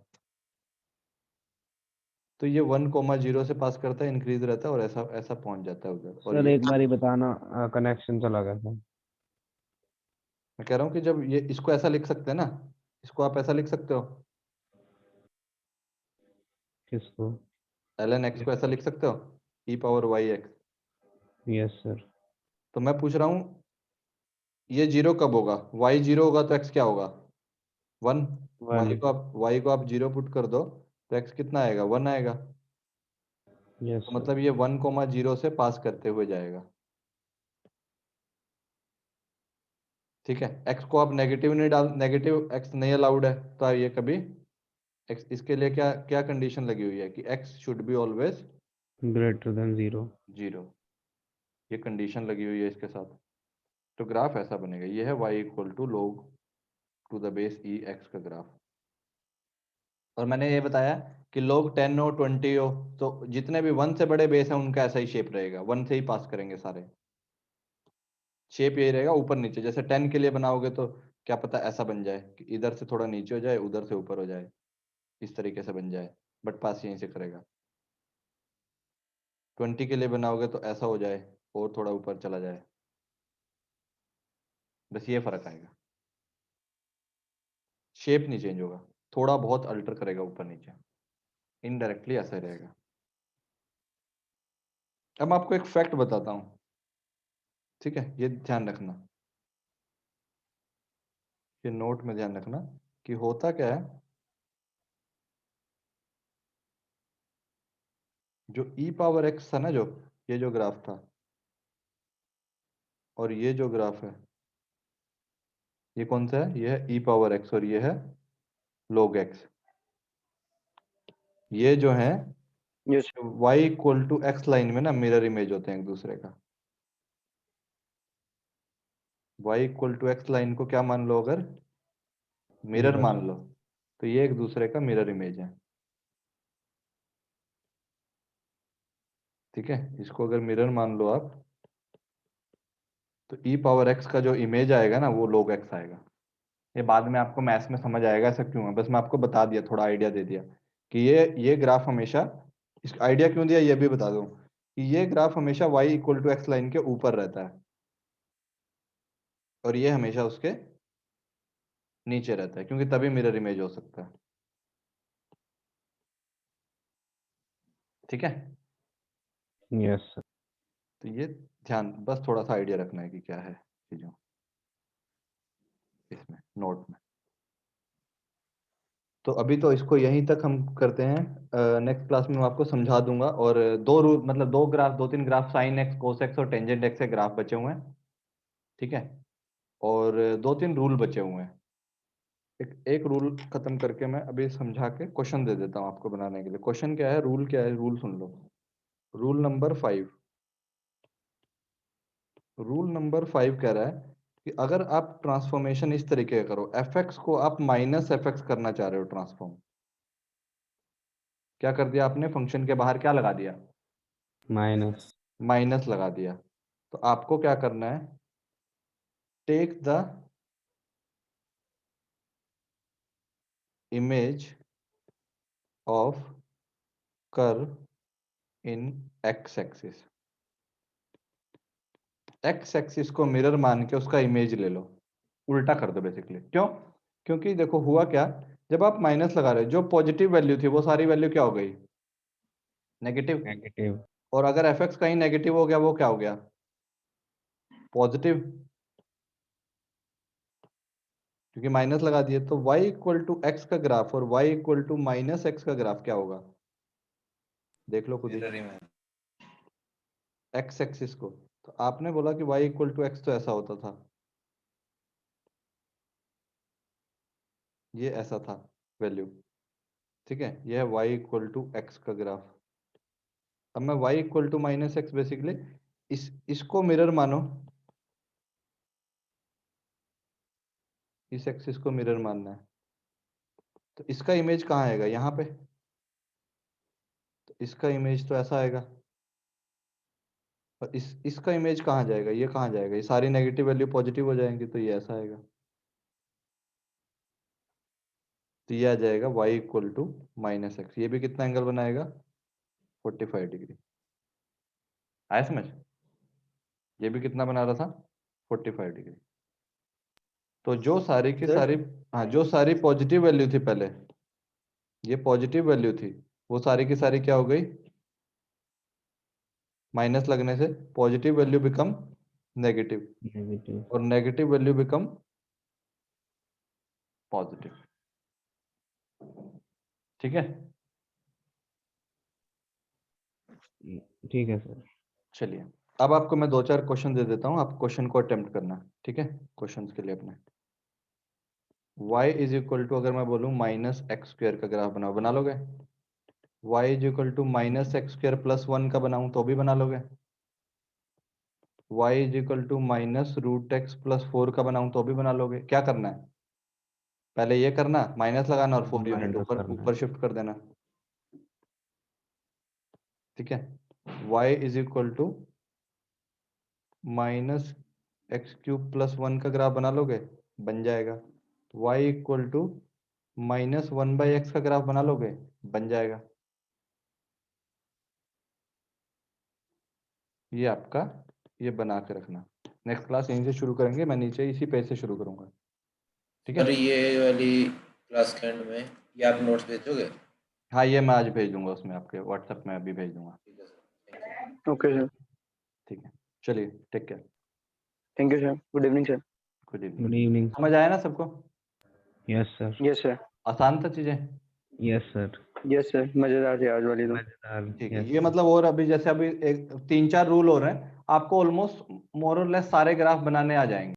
तो ये 1,0 से पास करता है, इंक्रीज रहता है और ऐसा ऐसा पहुंच जाता है उधर। और सर ये एक बार ही बताना, कनेक्शन चला गया था। मैं कह रहा हूँ कि जब ये इसको ऐसा लिख सकते हैं ना, इसको आप ऐसा लिख सकते हो, किसको? ln x को ऐसा लिख सकते हो, e power Y X. Yes sir. तो मैं पूछ रहा हूँ ये 0 कब होगा? y 0 होगा तो x क्या होगा? 1। 1। y को आप 0 पुट कर दो तो x कितना आएगा? 1 आएगा। यस तो सर। मतलब ये 1,0 से पास करते हुए जाएगा। ठीक है, x को आप नेगेटिव नहीं डाल, नेगेटिव x नहीं अलाउड है, तो ये कभी x, इसके लिए क्या क्या कंडीशन लगी हुई है कि x should be always greater than 0। 0। ये कंडीशन लगी हुई है इसके साथ। तो ग्राफ ऐसा बनेगा, ये है y equal to log to the base e x का ग्राफ। और मैंने ये बताया कि log 10 हो 20 हो तो जितने भी 1 से बड़े बेस हैं उनका ऐसा ही शेप रहेगा, 1 से ही पास करेंगे सारे। शेप यही रहेगा ऊपर नीचे। जैसे 10 के लिए बनाओगे तो क्या पता ऐसा बन जाए कि इधर से थोड़ा नीचे हो जाए, उधर से ऊपर हो जाए, इस तरीके से बन जाए, बट पास यहीं से करेगा। 20 के लिए बनाओगे तो ऐसा हो जाए और थोड़ा ऊपर चला जाए, बस ये फर्क आएगा। शेप नहीं चेंज होगा, थोड़ा बहुत अल्टर करेगा ऊपर नीचे, इनडायरेक्टली ऐसा ही रहेगा। अब मैं आपको एक फैक्ट बताता हूँ, ठीक है, ये ध्यान रखना, ये नोट में ध्यान रखना कि होता क्या है। जो ई पावर एक्स था ना, जो ये जो ग्राफ था और ये जो ग्राफ है, ये कौन सा है? ये है ई पावर एक्स और ये है log एक्स। ये जो है yes. y equal to x line में ना मिरर इमेज होते हैं एक दूसरे का। y equal to x line को क्या मान लो? अगर मिरर मिरर। मान लो तो ये एक दूसरे का मिरर इमेज है। ठीक है, इसको अगर मिरर मान लो आप, तो ई पावर एक्स का जो इमेज आएगा ना वो log एक्स आएगा। ये बाद में आपको मैथ्स में समझ आएगा ऐसा क्यों है, बस मैं आपको बता दिया, थोड़ा आइडिया दे दिया कि ये ग्राफ हमेशा, इस आइडिया क्यों दिया ये भी बता दूं कि ये ग्राफ हमेशा y equal to x line के ऊपर रहता है और ये हमेशा उसके नीचे रहता है, क्योंकि तभी मिरर इमेज हो सकता है। ठीक है, यस सर। तो ये ध्यान, बस थोड़ा सा आइडिया रखना है कि क्या है चीजों इसमें नोट में। तो अभी तो इसको यहीं तक हम करते हैं, नेक्स्ट क्लास में मैं आपको समझा दूंगा। और दो रूल, मतलब दो तीन graph sine x, cos x और टेंजेंट एक्स के ग्राफ बचे हुए हैं। ठीक है, और दो तीन रूल बचे हुए हैं। एक रूल खत्म करके मैं अभी समझा के क्वेश्चन दे देता हूँ आपको बनाने के लिए। क्वेश्चन क्या है, रूल क्या है, रूल सुन लो। रूल नंबर 5, रूल नंबर 5 कह रहा है कि अगर आप ट्रांसफॉर्मेशन इस तरीके का करो, एफ एक्स को आप माइनस एफ एक्स करना चाह रहे हो ट्रांसफॉर्म, क्या कर दिया आपने, फंक्शन के बाहर क्या लगा दिया, माइनस। माइनस लगा दिया। तो आपको क्या करना है, take the image of curve in x axis. X axis को मिरर मान के उसका इमेज ले लो, उल्टा कर दो बेसिकली। क्यों, क्योंकि देखो हुआ क्या, जब आप माइनस लगा रहे हो, जो पॉजिटिव वैल्यू थी वो सारी वैल्यू क्या हो गई, नेगेटिव। नेगेटिव। और अगर एफ एक्स कहीं नेगेटिव हो गया, वो क्या हो गया, पॉजिटिव, क्योंकि माइनस लगा दिए। तो y इक्वल टू एक्स का ग्राफ और y equal to minus x का ग्राफ क्या होगा, देख लो खुद ही, मिरर इमेज। एक्स एक्सिस को। तो आपने बोला कि y इक्वल टू एक्स तो ऐसा होता था, ये ऐसा था वैल्यू। ठीक है, ये है y इक्वल टू एक्स का ग्राफ। अब मैं y equal to minus x basically इसको मिरर मानो, इस एक्सिस को मिरर मानना है। तो इसका इमेज कहाँ आएगा, यहाँ पे। तो इसका इमेज तो ऐसा आएगा, और इसका इमेज कहाँ जाएगा, ये कहाँ जाएगा, ये सारी नेगेटिव वैल्यू पॉजिटिव हो जाएंगी, तो ये ऐसा आएगा। तो ये आ जाएगा y equal to minus x. ये भी कितना एंगल बनाएगा, 45 डिग्री। आया समझ, ये भी कितना बना रहा था, 45 डिग्री। तो जो सारी की सर? सारी, हाँ, जो सारी पॉजिटिव वैल्यू थी पहले, ये पॉजिटिव वैल्यू थी, वो सारी की सारी क्या हो गई, माइनस लगने से positive value become negative negative. और नेगेटिव वैल्यू बिकम पॉजिटिव। ठीक है, ठीक है सर। चलिए अब आपको मैं दो चार क्वेश्चन दे देता हूँ, आप क्वेश्चन को अटेम्प्ट करना। ठीक है, क्वेश्चन के लिए अपने y इज इक्वल टू, अगर मैं बोलूँ माइनस एक्स स्क्वायर का ग्राफ बनाओ, बना लोगे। y is equal to minus x square plus 1 का बनाऊं तो भी बना लोगे। y is equal to minus root x plus 4 का बनाऊं तो भी बना लोगे। क्या करना है, पहले ये करना, माइनस लगाना और 4 यूनिट माइनस ऊपर करना ऊपर शिफ्ट कर देना। ठीक है, y is equal to minus x cube plus 1 का ग्राफ बना लोगे, बन जाएगा। y equal to minus 1/x का ग्राफ बना लोगे, बन जाएगा। ये आपका, ये बना के रखना। नेक्स्ट क्लास यहीं से शुरू करेंगे, मैं नीचे इसी पेज से शुरू करूंगा। ठीक सर है, ये वाली क्लास के एंड में ये आप नोट्स भेजोगे? हाँ ये मैं आज भेज दूंगा, उसमें आपके व्हाट्सएप में अभी भेज दूंगा। ठीक है sir, thank you. Okay sir, ठीक है, चलिए take care, thank you sir, good evening sir. Good good evening. Evening. समझ आया ना सबको, यस सर। यस सर, आसान था चीजें। Yes sir. यस सर, मजेदार थी आज वाली तो। मजेदार। ठीक है, यस ये मतलब, और अभी जैसे अभी एक 3-4 रूल हो रहे हैं, आपको ऑलमोस्ट मोर और लेस सारे ग्राफ बनाने आ जाएंगे।